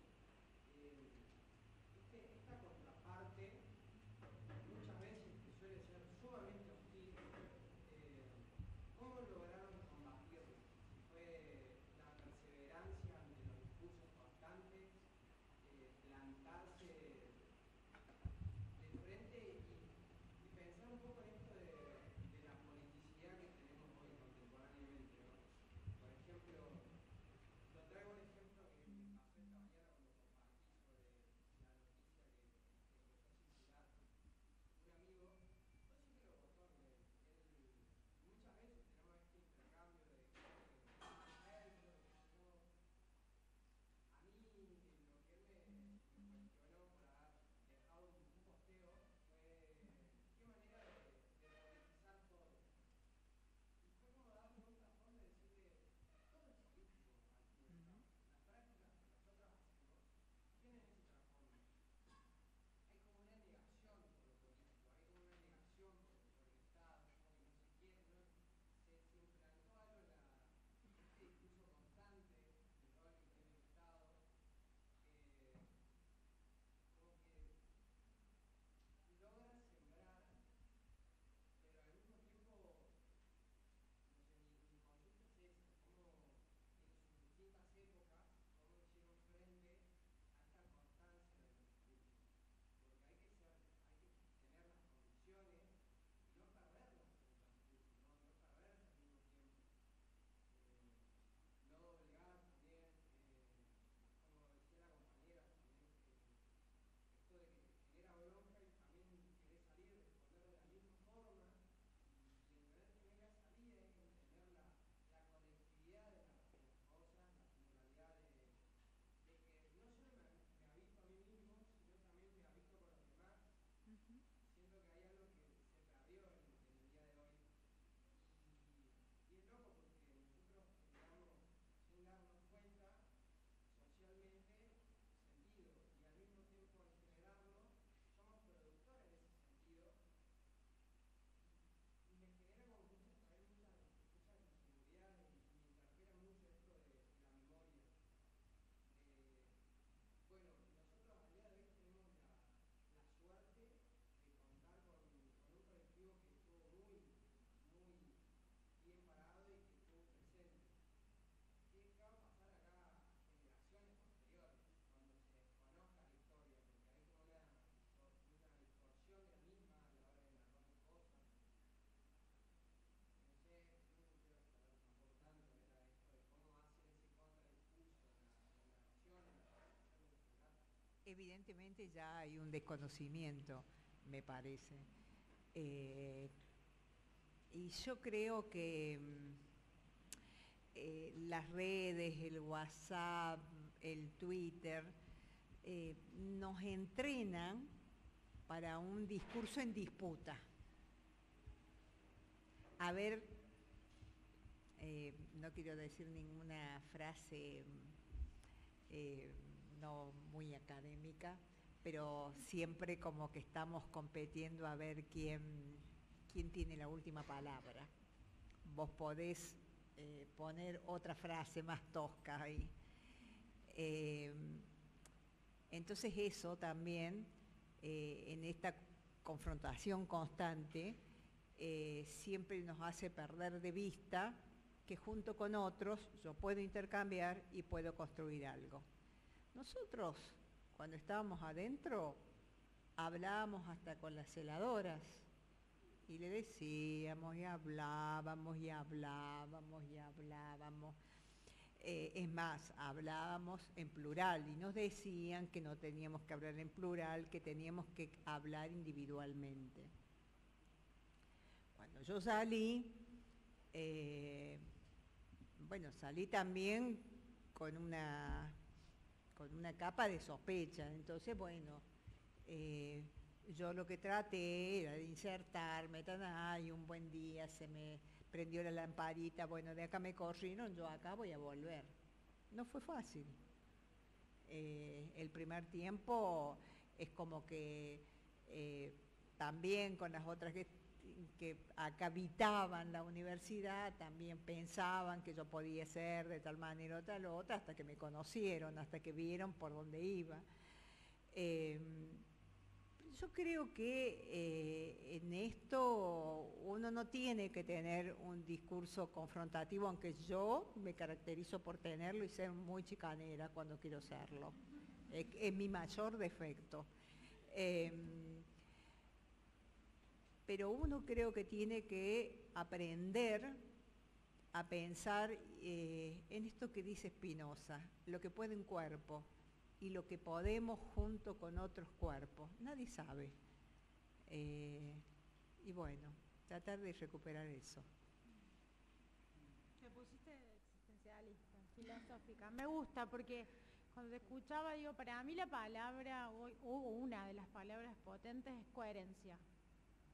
evidentemente ya hay un desconocimiento, me parece. Y yo creo que las redes, el WhatsApp, el Twitter, nos entrenan para un discurso en disputa. A ver, no quiero decir ninguna frase no muy académica, pero siempre como que estamos compitiendo a ver quién tiene la última palabra. Vos podés poner otra frase más tosca ahí. Entonces eso también, en esta confrontación constante, siempre nos hace perder de vista que junto con otros yo puedo intercambiar y puedo construir algo. Nosotros, cuando estábamos adentro, hablábamos hasta con las celadoras y le decíamos y hablábamos y hablábamos y hablábamos. Es más, hablábamos en plural y nos decían que no teníamos que hablar en plural, que teníamos que hablar individualmente. Cuando yo salí, salí también con una capa de sospecha. Entonces, yo lo que traté era de insertarme, y un buen día se me prendió la lamparita, de acá me corrieron, yo acá voy a volver. No fue fácil. El primer tiempo es como que también con las otras que acá habitaban la universidad, también pensaban que yo podía ser de tal manera o tal otra, hasta que me conocieron, hasta que vieron por dónde iba. Yo creo que en esto uno no tiene que tener un discurso confrontativo, aunque yo me caracterizo por tenerlo y ser muy chicanera cuando quiero serlo. Es mi mayor defecto. Pero uno creo que tiene que aprender a pensar en esto que dice Spinoza, lo que puede un cuerpo y lo que podemos junto con otros cuerpos. Nadie sabe. Tratar de recuperar eso. Te pusiste existencialista, filosófica. Me gusta porque cuando te escuchaba, para mí la palabra, o una de las palabras potentes es coherencia.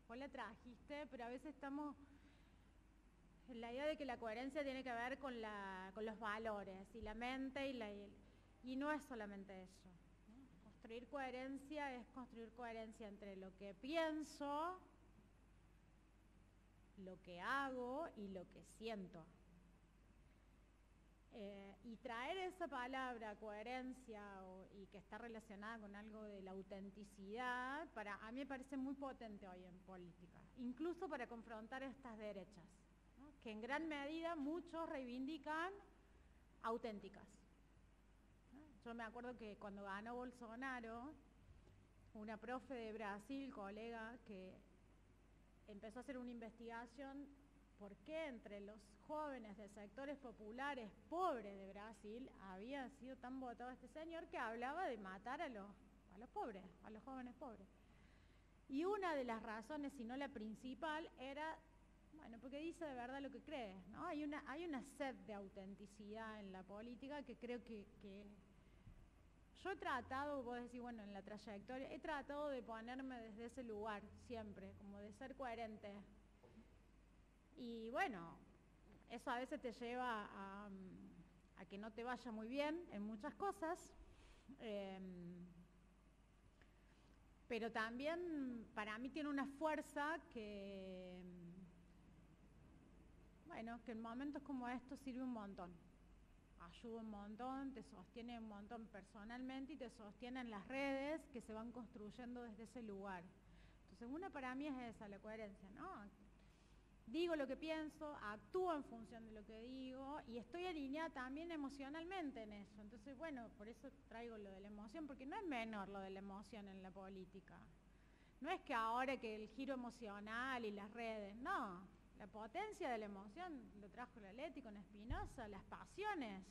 Vos la trajiste, pero a veces estamos en la idea de que la coherencia tiene que ver con los valores y la mente y no es solamente eso, ¿no? Construir coherencia es construir coherencia entre lo que pienso, lo que hago y lo que siento. Y traer esa palabra coherencia y que está relacionada con algo de la autenticidad, a mí me parece muy potente hoy en política, incluso para confrontar estas derechas, ¿no? Que en gran medida muchos reivindican auténticas. Yo me acuerdo que cuando ganó Bolsonaro, una profe de Brasil, colega, que empezó a hacer una investigación por qué entre los jóvenes de sectores populares pobres de Brasil había sido tan votado este señor, que hablaba de matar a los pobres, a los jóvenes pobres. Y una de las razones, si no la principal, era, porque dice de verdad lo que cree, ¿no? Hay una sed de autenticidad en la política que creo que yo he tratado, vos decís, en la trayectoria, he tratado de ponerme desde ese lugar siempre, como de ser coherente. Y eso a veces te lleva a que no te vaya muy bien en muchas cosas, pero también para mí tiene una fuerza que en momentos como estos sirve un montón. Ayuda un montón, te sostiene un montón personalmente y te sostiene en las redes que se van construyendo desde ese lugar. Entonces, una para mí es esa, la coherencia, ¿no? Digo lo que pienso, actúo en función de lo que digo y estoy alineada también emocionalmente en eso. Entonces, por eso traigo lo de la emoción, porque no es menor lo de la emoción en la política. No es que ahora que el giro emocional y las redes, no. La potencia de la emoción lo trajo la Leti con Spinoza, las pasiones,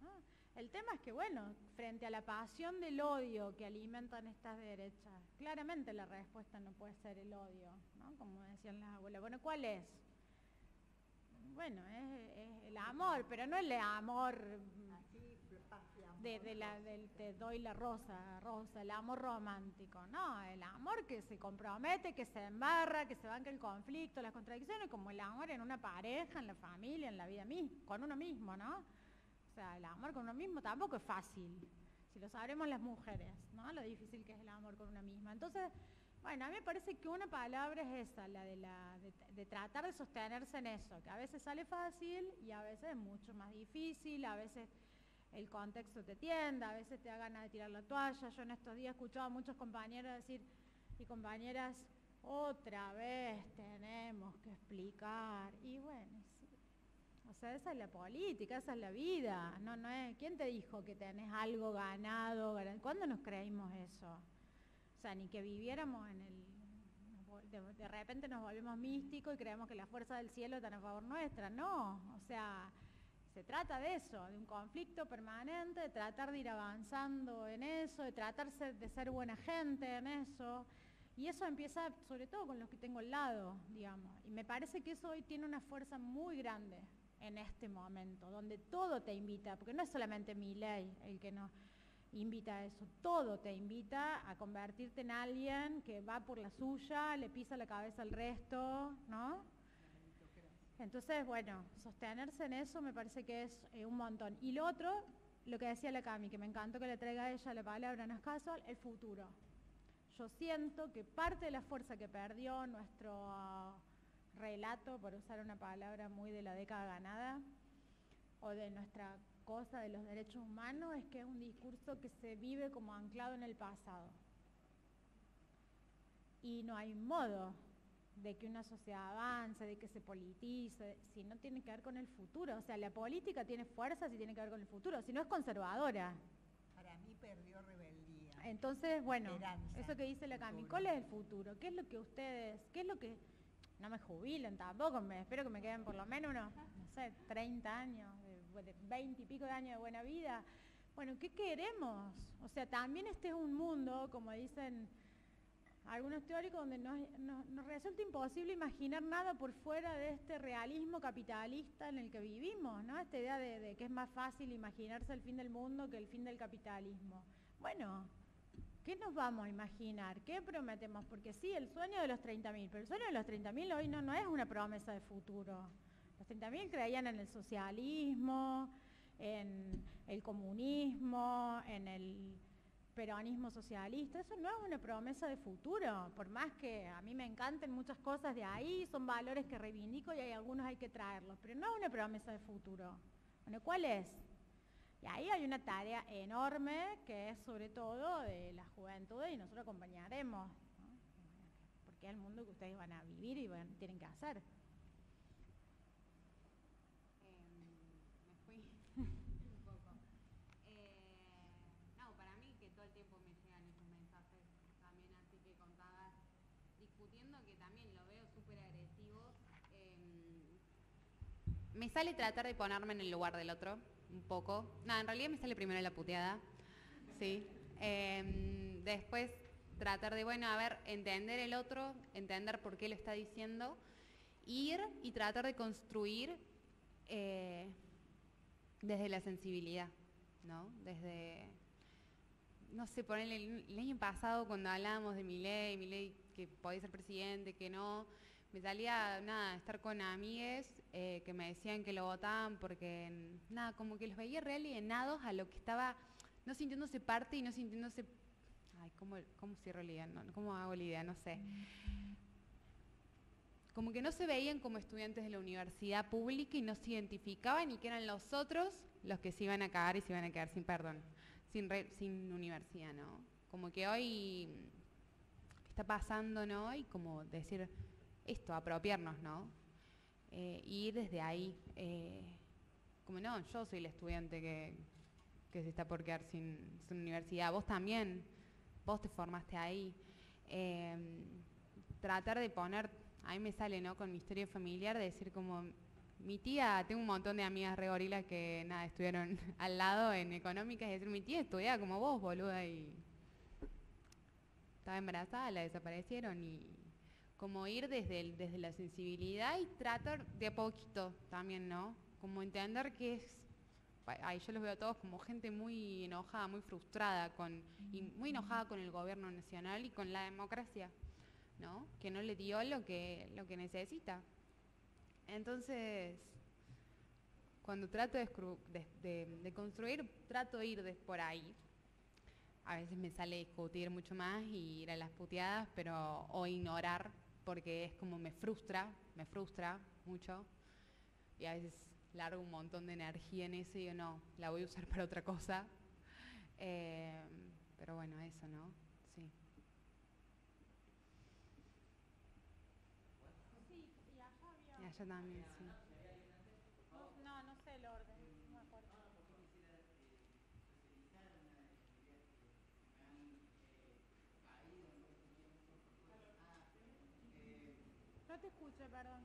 ¿no? El tema es que, bueno, frente a la pasión del odio que alimentan estas derechas, claramente la respuesta no puede ser el odio, ¿no? Como decían las abuelas. Bueno, ¿cuál es? Bueno, es el amor, pero no el amor del te doy la rosa, el amor romántico, no, el amor que se compromete, que se embarra, que se banca el conflicto, las contradicciones, como el amor en una pareja, en la familia, en la vida misma, con uno mismo, ¿no? O sea, el amor con uno mismo tampoco es fácil, si lo sabremos las mujeres, ¿no? Lo difícil que es el amor con una misma. Entonces, bueno, a mí me parece que una palabra es esa, la de tratar de sostenerse en eso, que a veces sale fácil y a veces es mucho más difícil, a veces el contexto te tienda, a veces te da ganas de tirar la toalla. Yo en estos días he escuchado a muchos compañeros decir, y compañeras, otra vez tenemos que explicar. Y bueno, sí. O sea, esa es la política, esa es la vida. No es. ¿Quién te dijo que tenés algo ganado? ¿Cuándo nos creímos eso? O sea, ni que viviéramos en el... De repente nos volvemos místicos y creemos que la fuerza del cielo está a favor nuestra. No, o sea... Se trata de eso, de un conflicto permanente, de tratar de ir avanzando en eso, de tratar de ser buena gente en eso. Y eso empieza sobre todo con los que tengo al lado, digamos. Y me parece que eso hoy tiene una fuerza muy grande en este momento, donde todo te invita, porque no es solamente Milei el que nos invita a eso, todo te invita a convertirte en alguien que va por la suya, le pisa la cabeza al resto, ¿no? Entonces, bueno, sostenerse en eso me parece que es un montón. Y lo otro, lo que decía la Cami, que me encantó que le traiga a ella la palabra, no es casual, el futuro. Yo siento que parte de la fuerza que perdió nuestro relato, por usar una palabra muy de la década ganada, o de nuestra cosa de los derechos humanos, es que es un discurso que se vive como anclado en el pasado. Y no hay modo de que una sociedad avance, de que se politice, si no tiene que ver con el futuro. O sea, la política tiene fuerza si tiene que ver con el futuro, si no es conservadora. Para mí perdió rebeldía. Entonces, bueno, Esperanza. eso que dice la Cami, ¿cuál es el futuro? ¿Qué es lo que ustedes, qué es lo que... No me jubilen tampoco, espero que me queden por lo menos unos, no sé, 30 años, de 20 y pico de años de buena vida. Bueno, ¿qué queremos? O sea, también este es un mundo, como dicen algunos teóricos, donde nos resulta imposible imaginar nada por fuera de este realismo capitalista en el que vivimos, ¿no? Esta idea de que es más fácil imaginarse el fin del mundo que el fin del capitalismo. Bueno, ¿qué nos vamos a imaginar? ¿Qué prometemos? Porque sí, el sueño de los 30.000, pero el sueño de los 30.000 hoy no es una promesa de futuro. Los 30.000 creían en el socialismo, en el comunismo, en el peronismo socialista. Eso no es una promesa de futuro, por más que a mí me encanten muchas cosas de ahí, son valores que reivindico y hay algunos hay que traerlos, pero no es una promesa de futuro. Bueno, ¿cuál es? Y ahí hay una tarea enorme que es sobre todo de la juventud y nosotros acompañaremos, ¿no? Porque es el mundo que ustedes van a vivir y tienen que hacer. Me fui un poco. No, para mí que todo el tiempo me llegan esos mensajes también, así que contabas, discutiendo, que también lo veo súper agresivo. Me sale tratar de ponerme en el lugar del otro, un poco. No, en realidad me sale primero la puteada, sí. Después tratar de, bueno, a ver, entender el otro, entender por qué lo está diciendo, ir y tratar de construir desde la sensibilidad, ¿no? Desde, no sé, ponerle el año pasado cuando hablábamos de Milei que podía ser presidente, que no, me salía, nada, estar con amigues que me decían que lo votaban porque, nada, como que los veía realienados a lo que estaba, no sintiéndose parte y no sintiéndose, ay, ¿cómo cierro la idea? No, ¿cómo hago la idea? No sé. Como que no se veían como estudiantes de la universidad pública y no se identificaban y que eran los otros los que se iban a cagar y se iban a quedar sin perdón, sin universidad, ¿no? Como que hoy está pasando, ¿no? Y como decir esto, apropiarnos, ¿no? Ir desde ahí, como no, yo soy el estudiante que se está por quedar sin universidad, vos también, vos te formaste ahí. Tratar de poner, a mí me sale, ¿no? Con mi historia familiar, de decir como, mi tía, tengo un montón de amigas re gorilas que nada, estuvieron al lado en económicas, y decir, mi tía estudiaba como vos, boluda, y estaba embarazada, la desaparecieron, y como ir desde la sensibilidad y tratar de a poquito también, ¿no? Como entender que es, ahí yo los veo a todos como gente muy enojada, muy frustrada, y muy enojada con el gobierno nacional y con la democracia, ¿no? Que no le dio lo que necesita. Entonces, cuando trato de construir, trato de ir por ahí. A veces me sale discutir mucho más y ir a las puteadas, o ignorar, porque es como me frustra mucho. Y a veces largo un montón de energía en eso y digo, no, la voy a usar para otra cosa. Pero bueno, eso, ¿no? Sí. Sí, y allá había... Y allá también, sí. No sé el orden, no me acuerdo. No te escucho, perdón.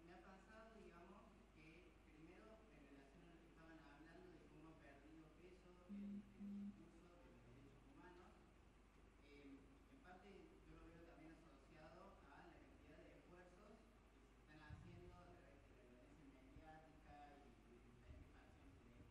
Me ha pasado, digamos, que primero en relación a lo que estaban hablando de cómo ha perdido peso el discurso de los derechos humanos, en parte yo lo veo también asociado a la cantidad de esfuerzos que se están haciendo a través de la violencia mediática y de diferentes facciones de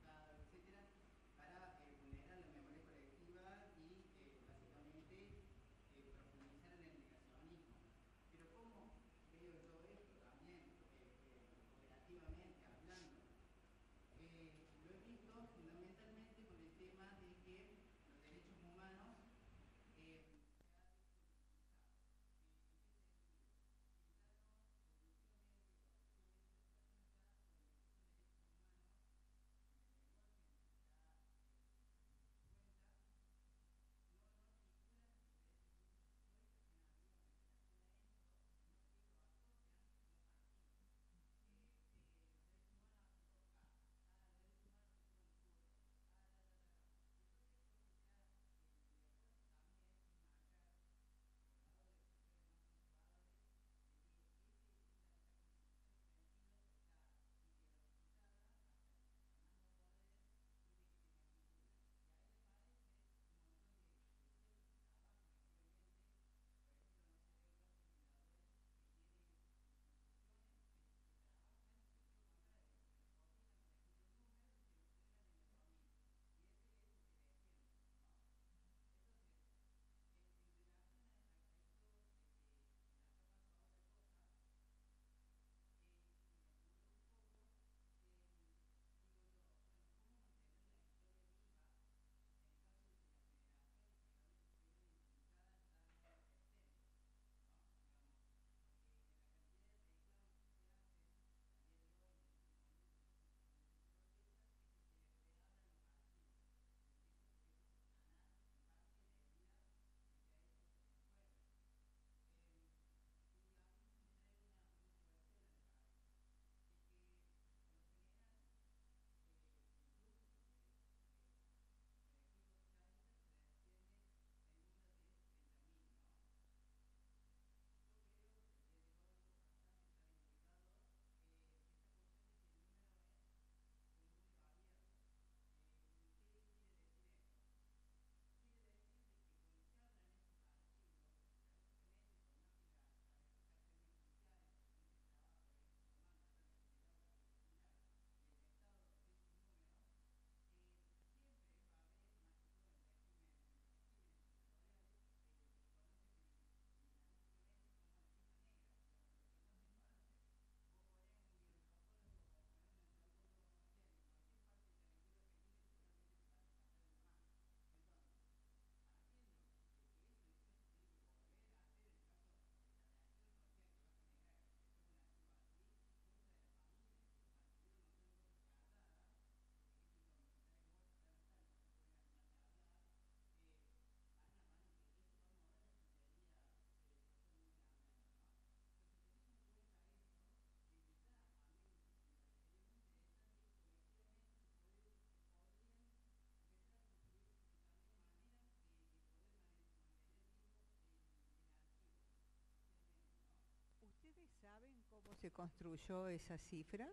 se construyó esa cifra?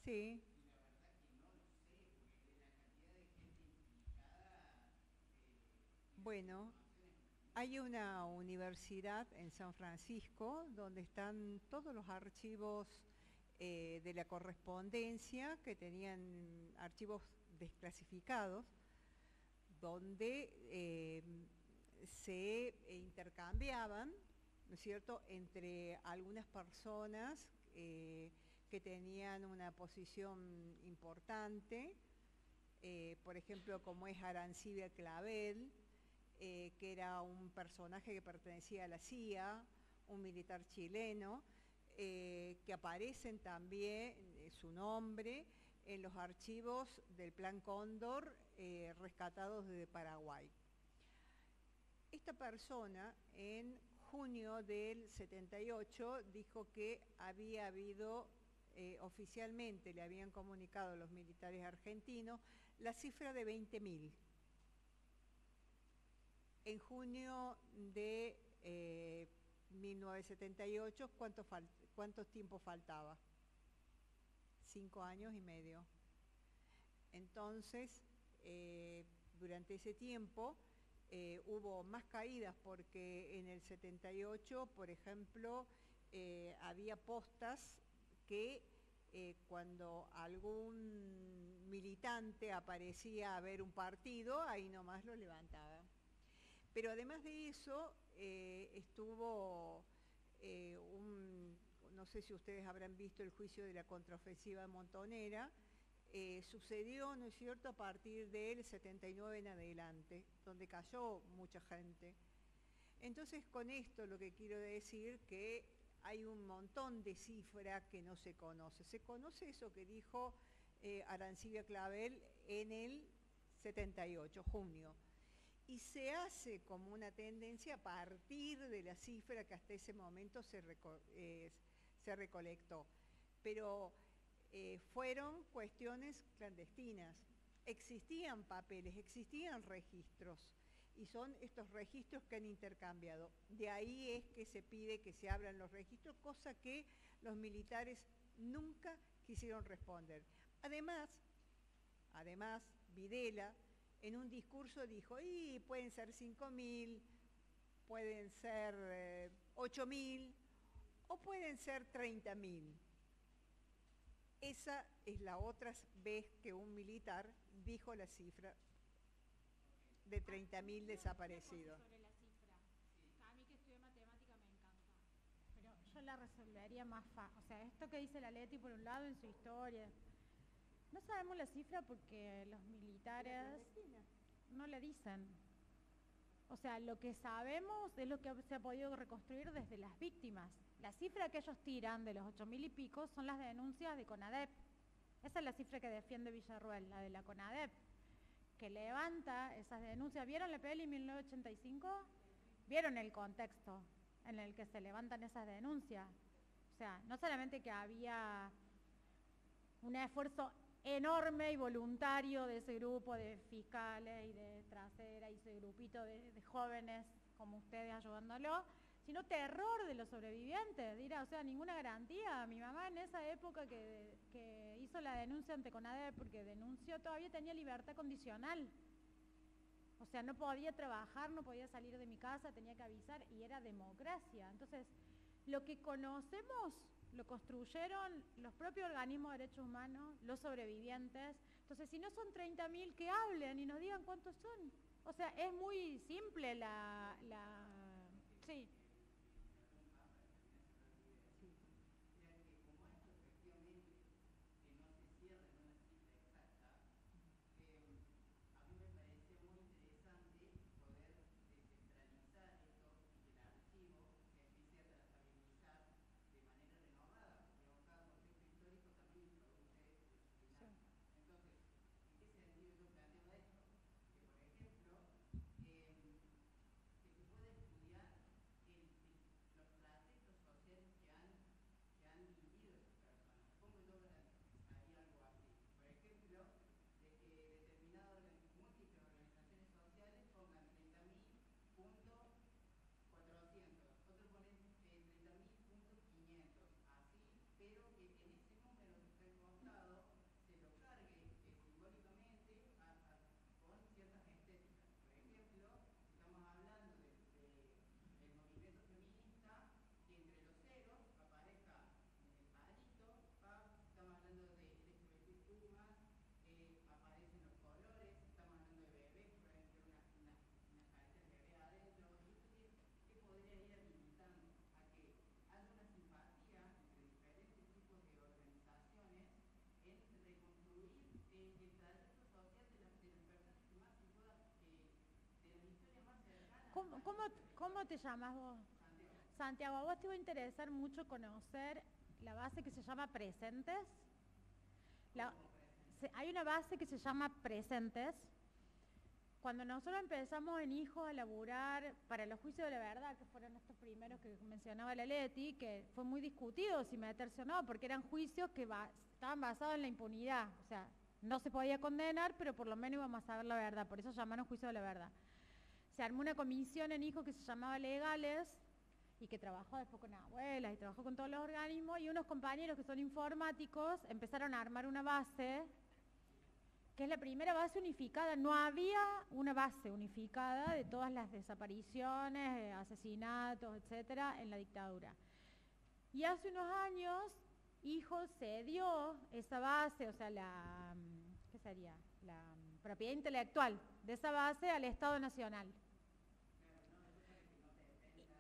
Sí. Bueno, hay una universidad en San Francisco donde están todos los archivos de la correspondencia, que tenían archivos desclasificados, donde se intercambiaban, ¿no es cierto?, entre algunas personas que tenían una posición importante, por ejemplo, como es Arancibia Clavel, que era un personaje que pertenecía a la CIA, un militar chileno, que aparecen también su nombre en los archivos del Plan Cóndor rescatados de Paraguay. Esta persona en junio del 78 dijo que había habido, oficialmente le habían comunicado a los militares argentinos la cifra de 20.000. En junio de 1978, ¿cuánto tiempo faltaba? 5 años y medio. Entonces, durante ese tiempo hubo más caídas porque en el 78, por ejemplo, había postas que cuando algún militante aparecía a ver un partido, ahí nomás lo levantaba. Pero además de eso, estuvo no sé si ustedes habrán visto el juicio de la contraofensiva montonera, sucedió, ¿no es cierto?, a partir del 79 en adelante, donde cayó mucha gente. Entonces, con esto lo que quiero decir que hay un montón de cifras que no se conoce. Se conoce eso que dijo Arancibia Clavel en el 78, junio. Y se hace como una tendencia a partir de la cifra que hasta ese momento se recolectó. Pero fueron cuestiones clandestinas. Existían papeles, existían registros, y son estos registros que han intercambiado. De ahí es que se pide que se abran los registros, cosa que los militares nunca quisieron responder. Además, Videla en un discurso dijo, y pueden ser 5.000, pueden ser 8.000 o pueden ser 30.000. Esa es la otra vez que un militar dijo la cifra de 30.000 desaparecidos. Sobre la cifra. A mí que estudié matemática me encanta, pero yo la resolvería más fácil. O sea, esto que dice la Leti por un lado en su historia, no sabemos la cifra porque los militares no le dicen. O sea, lo que sabemos es lo que se ha podido reconstruir desde las víctimas. La cifra que ellos tiran de los 8.000 y pico son las denuncias de CONADEP. Esa es la cifra que defiende Villarruel, la de la CONADEP, que levanta esas denuncias. ¿Vieron la peli 1985? ¿Vieron el contexto en el que se levantan esas denuncias? O sea, no solamente que había un esfuerzo enorme y voluntario de ese grupo de fiscales y de trasera y ese grupito de jóvenes como ustedes ayudándolo, sino terror de los sobrevivientes. Dirá, o sea, ninguna garantía. Mi mamá en esa época que hizo la denuncia ante CONADEP, porque denunció, todavía tenía libertad condicional. O sea, no podía trabajar, no podía salir de mi casa, tenía que avisar, y era democracia. Entonces, lo que conocemos lo construyeron los propios organismos de derechos humanos, los sobrevivientes. Entonces, si no son 30.000, que hablen y nos digan cuántos son. O sea, es muy simple sí. ¿Cómo te llamas vos? Santiago, a vos te va a interesar mucho conocer la base que se llama presentes. Hay una base que se llama presentes. Cuando nosotros empezamos en Hijos a laburar para los juicios de la verdad, que fueron estos primeros que mencionaba la Leti, que fue muy discutido si meterse o no, porque eran juicios que estaban basados en la impunidad. O sea, no se podía condenar, pero por lo menos íbamos a saber la verdad. Por eso llamaron juicio de la verdad. Se armó una comisión en Hijos que se llamaba Legales y que trabajó después con abuelas y trabajó con todos los organismos, y unos compañeros que son informáticos empezaron a armar una base que es la primera base unificada. No había una base unificada de todas las desapariciones, asesinatos, etcétera, en la dictadura. Y hace unos años, Hijos cedió esa base, o sea, ¿qué sería? La propiedad intelectual de esa base al Estado Nacional.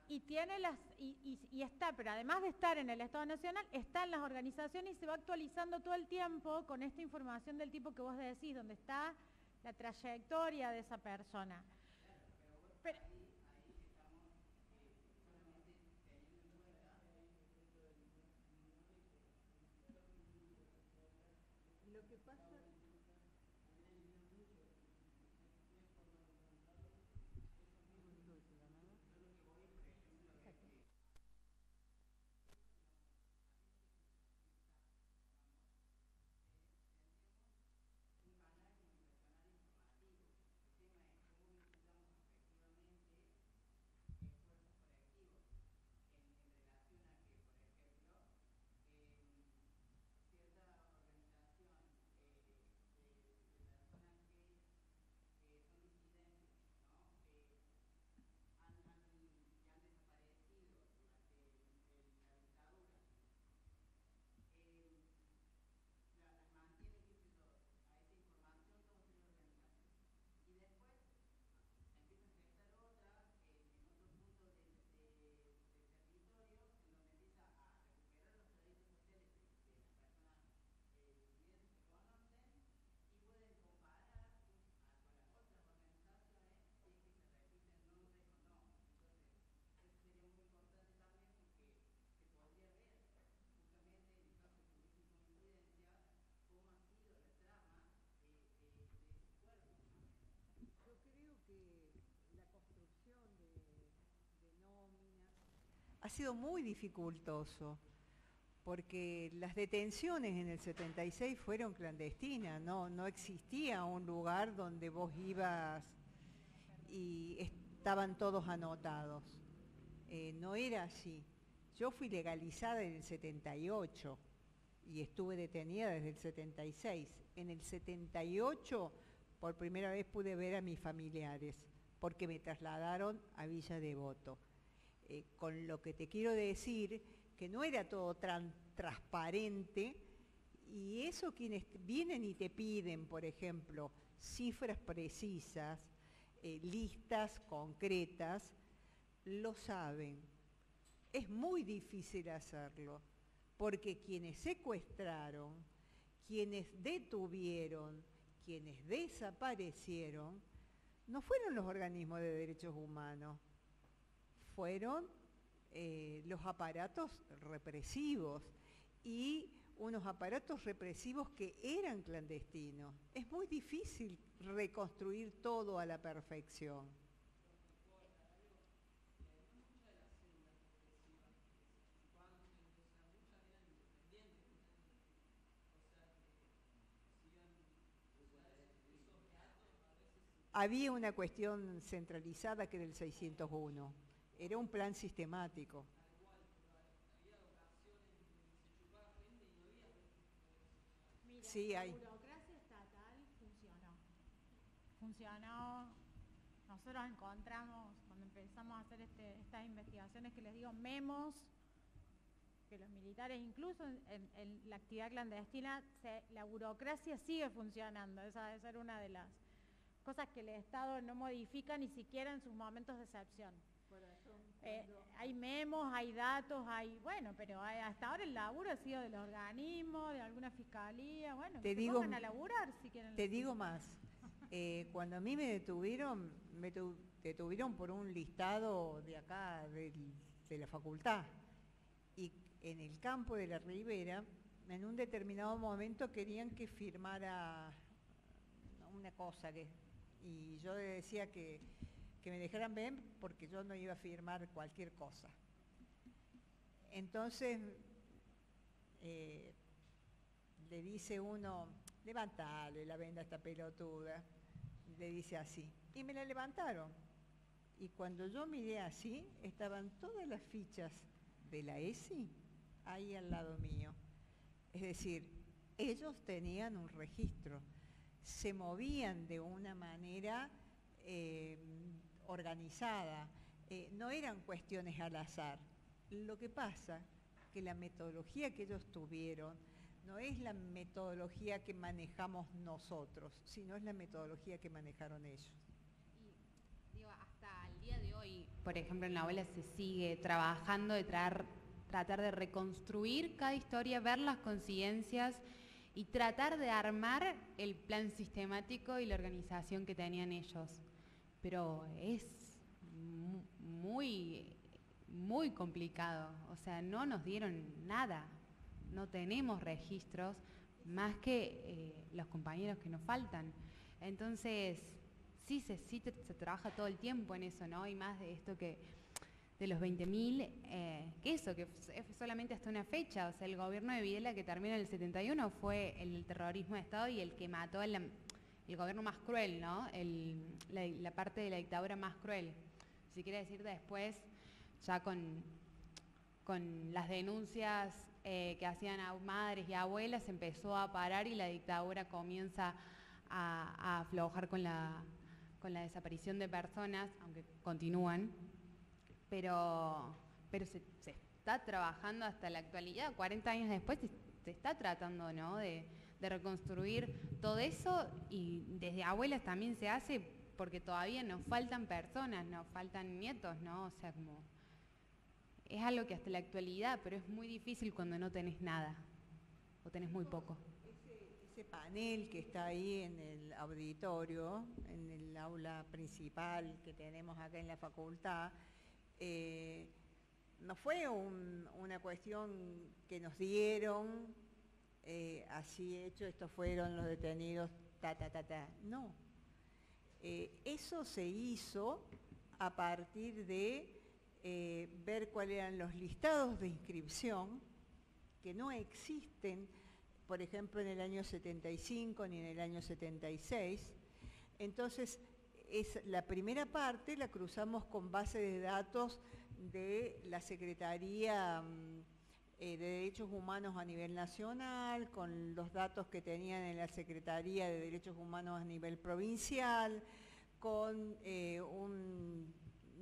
Y está, pero además de estar en el Estado Nacional, está en las organizaciones y se va actualizando todo el tiempo con esta información del tipo que vos decís, donde está la trayectoria de esa persona. Pero, Lo que pasa... Ha sido muy dificultoso, porque las detenciones en el 76 fueron clandestinas, no existía un lugar donde vos ibas y estaban todos anotados. No era así. Yo fui legalizada en el 78 y estuve detenida desde el 76. En el 78 por primera vez pude ver a mis familiares, porque me trasladaron a Villa Devoto. Con lo que te quiero decir, que no era todo tan transparente, y eso quienes vienen y te piden, por ejemplo, cifras precisas, listas concretas, lo saben. Es muy difícil hacerlo, porque quienes secuestraron, quienes detuvieron, quienes desaparecieron, no fueron los organismos de derechos humanos, fueron los aparatos represivos, y unos aparatos represivos que eran clandestinos. Es muy difícil reconstruir todo a la perfección. Había una cuestión centralizada que era el 601. Era un plan sistemático. mira, Sí, la hay. burocracia estatal funcionó. Nosotros encontramos, cuando empezamos a hacer estas investigaciones, que les digo, memos, que los militares, incluso en la actividad clandestina, la burocracia sigue funcionando. Esa debe ser una de las cosas que el Estado no modifica ni siquiera en sus momentos de excepción. Hay memos, hay datos, bueno, pero hasta ahora el laburo ha sido de los organismos, de alguna fiscalía, bueno, que se pongan a laburar si quieren. Te digo más, Cuando a mí me detuvieron, detuvieron por un listado de acá, de la facultad. Y en el campo de la Ribera, en un determinado momento querían que firmara una cosa, y yo decía que me dejaran ver porque yo no iba a firmar cualquier cosa. Entonces le dice uno, levantale la venda a esta pelotuda, le dice así, y me la levantaron. Y cuando yo miré así, estaban todas las fichas de la ESI ahí al lado mío. Es decir, ellos tenían un registro, se movían de una manera organizada, no eran cuestiones al azar. Lo que pasa que la metodología que ellos tuvieron no es la metodología que manejamos nosotros, sino es la metodología que manejaron ellos. Y digo, hasta el día de hoy, por ejemplo, en la abuela se sigue trabajando de tratar de reconstruir cada historia, ver las coincidencias y tratar de armar el plan sistemático y la organización que tenían ellos. Pero es muy complicado, o sea, no nos dieron nada, no tenemos registros más que los compañeros que nos faltan. Entonces, sí se trabaja todo el tiempo en eso, ¿no? Y más de esto que de los 20.000, que eso, que es solamente hasta una fecha, o sea, el gobierno de Videla que termina en el 71 fue el terrorismo de Estado y el que mató el gobierno más cruel, ¿no? La parte de la dictadura más cruel. Si quiere decir después, ya con las denuncias que hacían a madres y abuelas, se empezó a parar y la dictadura comienza a aflojar con la desaparición de personas, aunque continúan, pero se está trabajando hasta la actualidad, 40 años después se está tratando, ¿no?, de reconstruir todo eso, y desde abuelas también se hace porque todavía nos faltan personas, nos faltan nietos, ¿no? O sea, como es algo que hasta la actualidad, pero es muy difícil cuando no tenés nada o tenés muy poco. Ese panel que está ahí en el auditorio, en el aula principal que tenemos acá en la facultad, no fue una cuestión que nos dieron, así hecho, estos fueron los detenidos, no. Eso se hizo a partir de ver cuáles eran los listados de inscripción que no existen, por ejemplo, en el año 75 ni en el año 76. Entonces, la primera parte la cruzamos con base de datos de la Secretaría de Derechos Humanos a nivel nacional, con los datos que tenían en la Secretaría de Derechos Humanos a nivel provincial, con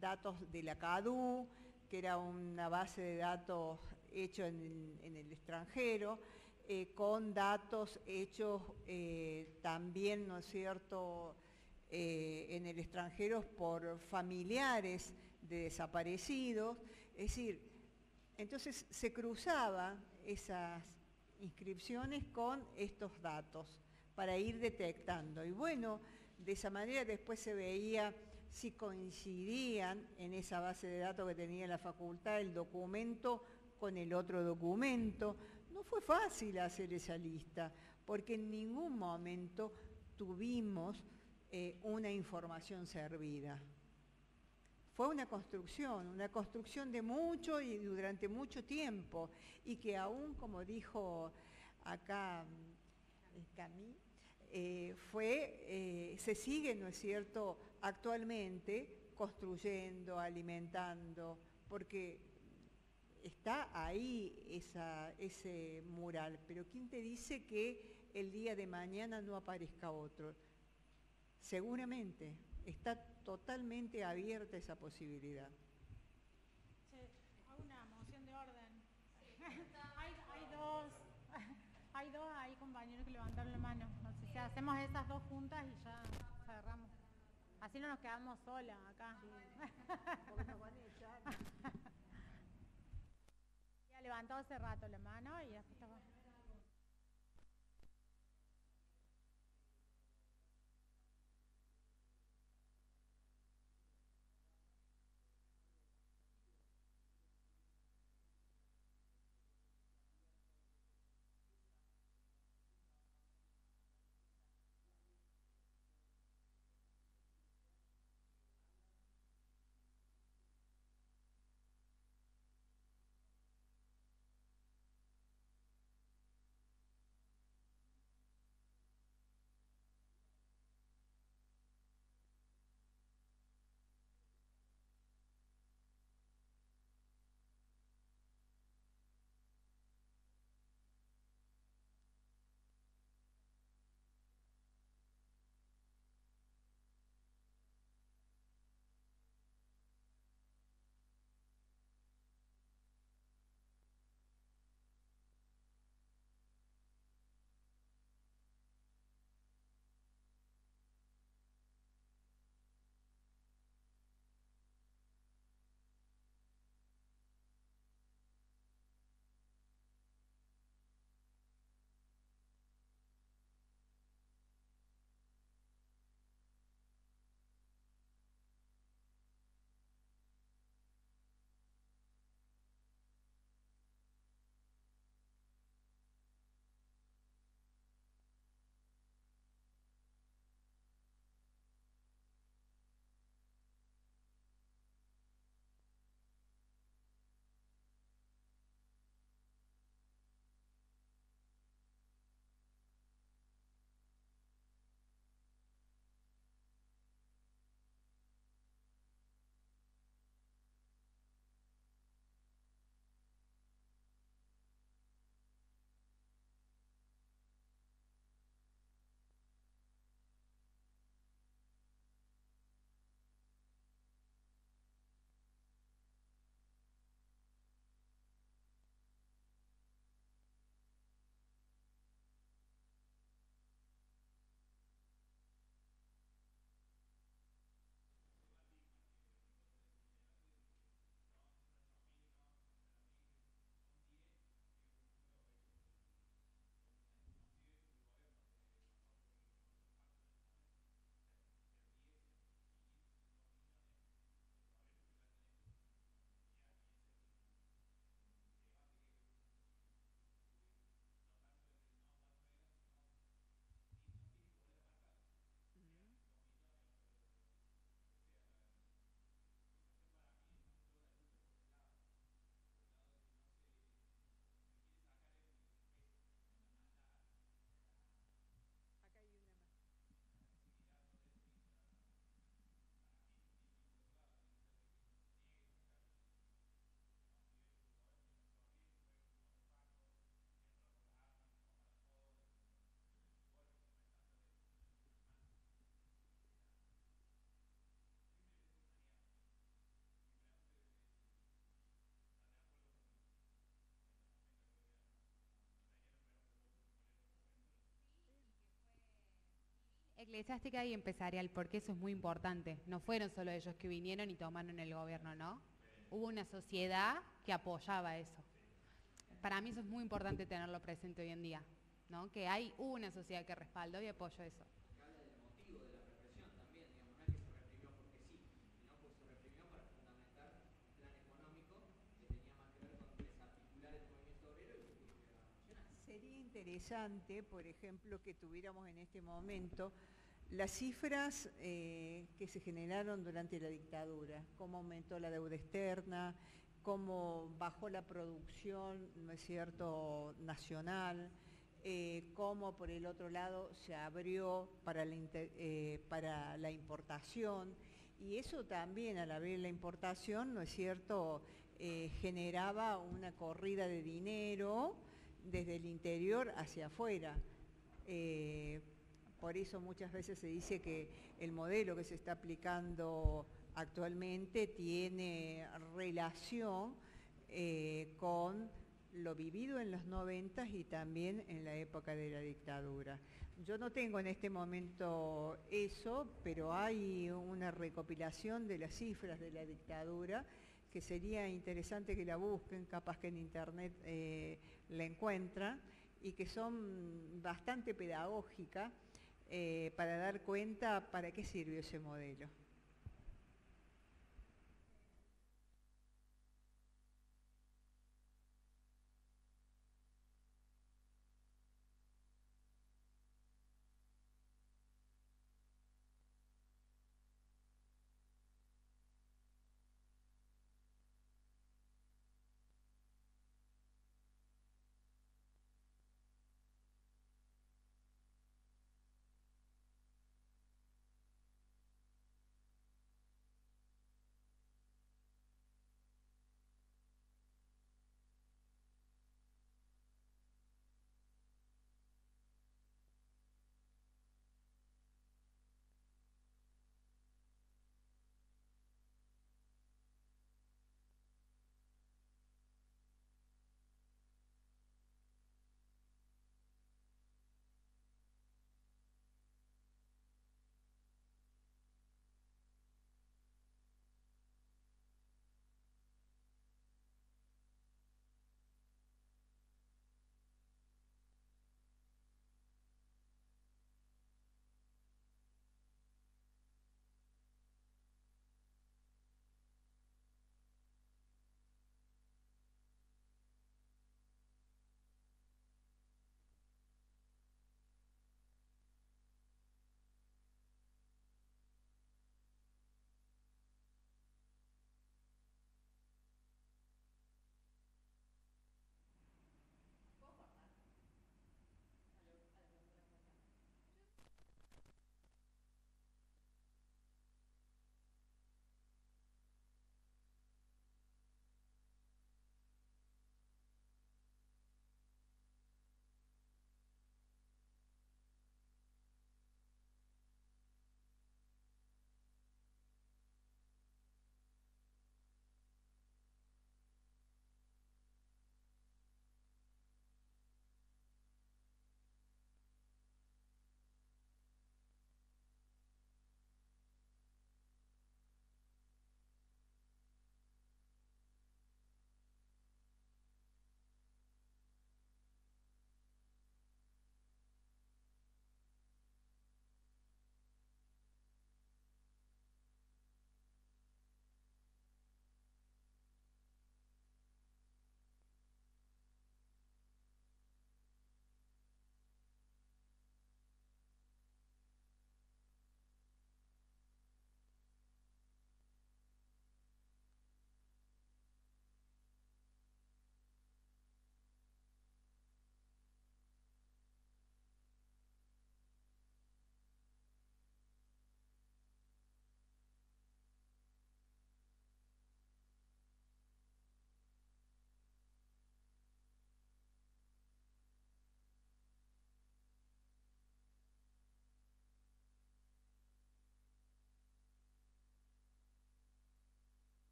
datos de la CADU, que era una base de datos hecho en el extranjero, con datos hechos también, ¿no es cierto?, en el extranjero por familiares de desaparecidos. Es decir, entonces se cruzaban esas inscripciones con estos datos para ir detectando. Y bueno, de esa manera después se veía si coincidían en esa base de datos que tenía la facultad el documento con el otro documento. No fue fácil hacer esa lista, porque en ningún momento tuvimos una información servida. Fue una construcción de mucho y durante mucho tiempo, y que aún, como dijo acá Camille, se sigue, ¿no es cierto?, actualmente construyendo, alimentando, porque está ahí ese mural, pero ¿quién te dice que el día de mañana no aparezca otro? Seguramente, está totalmente abierta esa posibilidad. Hago una moción de orden. Hay dos ahí, compañeros, que levantaron la mano. No sé si hacemos esas dos juntas y ya cerramos. Así no nos quedamos solas acá. Porque nos van a echar. Ya levantó hace rato la mano y después estaba... eclesiástica y empresarial, porque eso es muy importante. No fueron solo ellos que vinieron y tomaron el gobierno, ¿no? Hubo una sociedad que apoyaba eso. Para mí eso es muy importante tenerlo presente hoy en día, ¿no? Que hay una sociedad que respaldó y apoyó eso. Que habla del motivo de la represión también, digamos, no es que se reprimió porque sí, sino porque se reprimió para fundamentar un plan económico que tenía más que ver con desarticular el movimiento obrero y el gobierno nacional. Sería interesante, por ejemplo, que tuviéramos en este momento las cifras que se generaron durante la dictadura, cómo aumentó la deuda externa, cómo bajó la producción, ¿no es cierto?, nacional, cómo por el otro lado se abrió para la importación, y eso también al abrir la importación, ¿no es cierto?, generaba una corrida de dinero desde el interior hacia afuera. Por eso muchas veces se dice que el modelo que se está aplicando actualmente tiene relación con lo vivido en los 90 y también en la época de la dictadura. Yo no tengo en este momento eso, pero hay una recopilación de las cifras de la dictadura que sería interesante que la busquen, capaz que en internet la encuentran, y que son bastante pedagógicas para dar cuenta para qué sirvió ese modelo.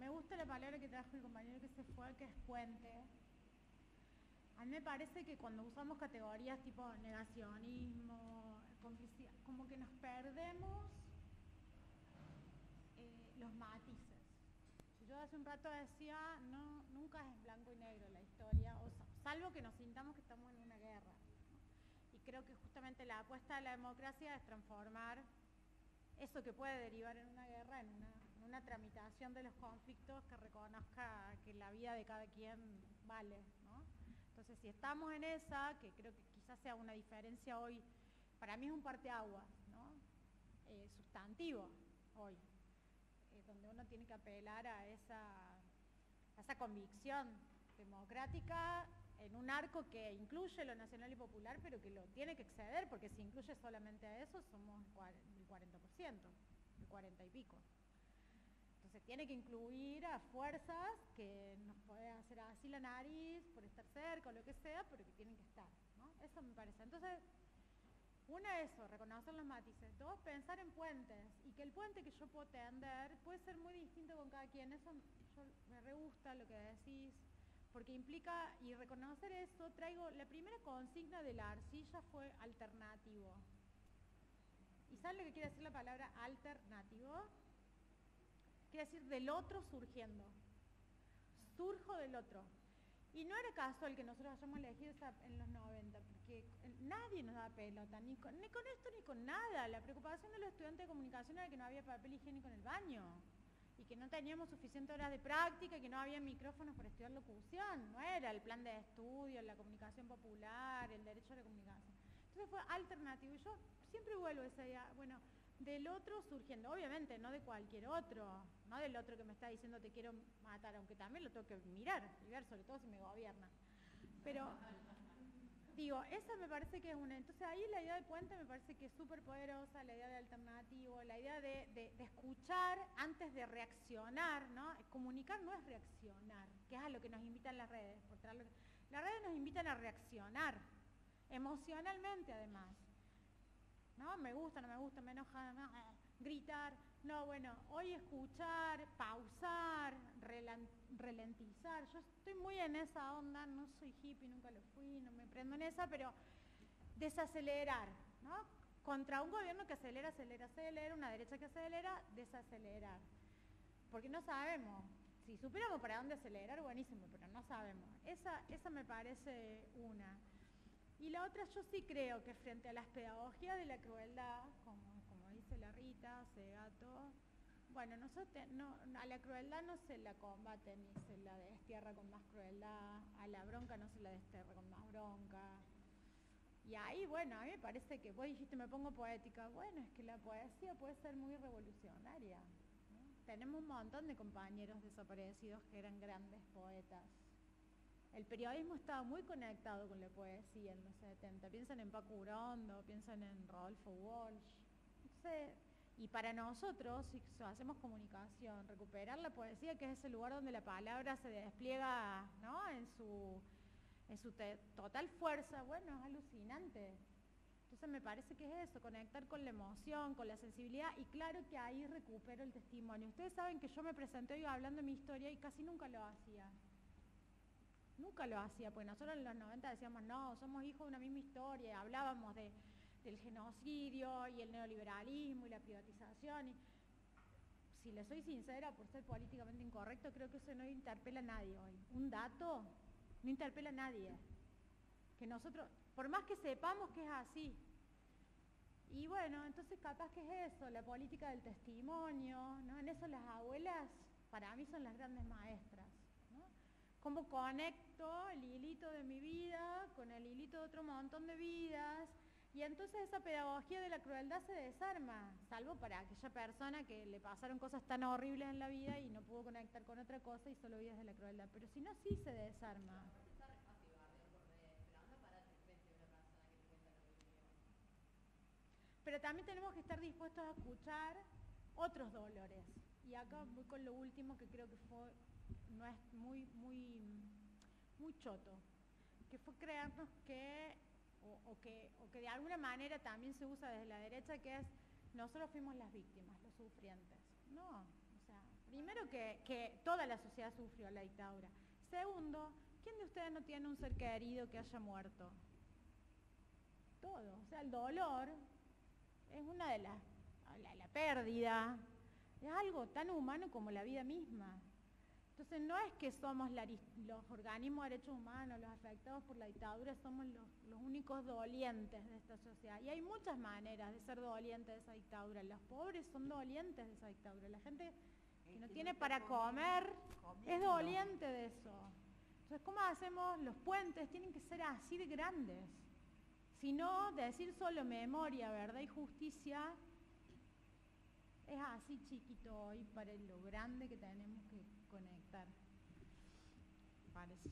me gusta la palabra que trajo el compañero que se fue, que es puente. A mí me parece que cuando usamos categorías tipo negacionismo, complicidad, como que nos perdemos los matices. Yo hace un rato decía, no, nunca es en blanco y negro la historia, salvo que nos sintamos que estamos en una guerra. Y creo que justamente la apuesta de la democracia es transformar eso que puede derivar en una guerra en una tramitación de los conflictos que reconozca que la vida de cada quien vale, ¿no? Entonces, si estamos en esa, que creo que quizás sea una diferencia hoy, para mí es un parteaguas, ¿no? Sustantivo hoy, donde uno tiene que apelar a esa convicción democrática en un arco que incluye lo nacional y popular, pero que lo tiene que exceder, porque si incluye solamente a eso, somos el 40%, el 40 y pico. Entonces tiene que incluir a fuerzas que nos puede hacer así la nariz por estar cerca o lo que sea, pero que tienen que estar, ¿no? Eso me parece. Entonces, una, eso, reconocer los matices. Dos, pensar en puentes, y que el puente que yo puedo tender puede ser muy distinto con cada quien. Eso me re gusta lo que decís, porque implica, y reconocer eso, la primera consigna de la arcilla fue alternativo. ¿Y saben lo que quiere decir la palabra alternativo? Quiere decir del otro surgiendo. Surjo del otro. Y no era casual que nosotros hayamos elegido esa en los 90, porque nadie nos daba pelota, ni con esto ni con nada. La preocupación de los estudiantes de comunicación era que no había papel higiénico en el baño, y que no teníamos suficientes horas de práctica, y que no había micrófonos para estudiar locución. No era el plan de estudio, la comunicación popular, el derecho a la comunicación. Entonces fue alternativo. Y yo siempre vuelvo a esa idea, bueno, del otro surgiendo, obviamente, no de cualquier otro, no del otro que me está diciendo te quiero matar, aunque también lo tengo que mirar y ver, sobre todo si me gobierna. Pero, digo, esa me parece que es una... Entonces ahí la idea de puente me parece que es súper poderosa, la idea de alternativo, la idea de escuchar antes de reaccionar, ¿no? Comunicar no es reaccionar, que es a lo que nos invitan las redes. Las redes nos invitan a reaccionar, emocionalmente además. ¿No? Me gusta, no me gusta, me enoja, no, gritar. No, bueno, hoy escuchar, pausar, ralentizar. Yo estoy muy en esa onda, no soy hippie, nunca lo fui, no me prendo en esa, pero desacelerar, ¿no? Contra un gobierno que acelera, una derecha que acelera, desacelerar. Porque no sabemos. Si supiéramos para dónde acelerar, buenísimo, pero no sabemos. Esa me parece una. Y la otra, yo sí creo que frente a las pedagogías de la crueldad, como dice la Rita, Segato, bueno, a la crueldad no se la combate ni se la destierra con más crueldad, a la bronca no se la destierra con más bronca. Y ahí, bueno, a mí me parece que vos dijiste, me pongo poética, bueno, es que la poesía puede ser muy revolucionaria, ¿no? Tenemos un montón de compañeros desaparecidos que eran grandes poetas. El periodismo estaba muy conectado con la poesía en los 70. Piensan en Paco Urondo, piensan en Rodolfo Walsh. Entonces, y para nosotros, si hacemos comunicación, recuperar la poesía, que es ese lugar donde la palabra se despliega, ¿no? en su total fuerza, bueno, es alucinante. Entonces me parece que es eso, conectar con la emoción, con la sensibilidad, y claro que ahí recupero el testimonio. Ustedes saben que yo me presenté hoy hablando de mi historia y casi nunca lo hacía. Nunca lo hacía, porque nosotros en los 90 decíamos, no, somos hijos de una misma historia, y hablábamos del genocidio y el neoliberalismo y la privatización. Y, si le soy sincera, por ser políticamente incorrecto, creo que eso no interpela a nadie hoy. Un dato no interpela a nadie. Que nosotros, por más que sepamos que es así. Y bueno, entonces capaz que es eso, la política del testimonio, ¿no? En eso las abuelas, para mí, son las grandes maestras. Cómo conecto el hilito de mi vida con el hilito de otro montón de vidas, y entonces esa pedagogía de la crueldad se desarma, salvo para aquella persona que le pasaron cosas tan horribles en la vida y no pudo conectar con otra cosa y solo vive desde la crueldad, pero si no, sí se desarma. Pero también tenemos que estar dispuestos a escuchar otros dolores, y acá voy con lo último que creo que no es muy choto, que fue creernos que de alguna manera también se usa desde la derecha, que es nosotros fuimos las víctimas, los sufrientes. No, o sea, Primero que toda la sociedad sufrió la dictadura. Segundo, ¿quién de ustedes no tiene un ser querido que haya muerto? Todo. O sea, el dolor es una de las... La pérdida es algo tan humano como la vida misma. Entonces no es que somos los organismos de derechos humanos, los afectados por la dictadura, somos los únicos dolientes de esta sociedad. Y hay muchas maneras de ser dolientes de esa dictadura. Los pobres son dolientes de esa dictadura. La gente que no tiene para comer es doliente de eso. Entonces, ¿cómo hacemos? Los puentes tienen que ser así de grandes. Si no, decir solo memoria, verdad y justicia es así chiquito hoy para lo grande que tenemos que conectar. Parece.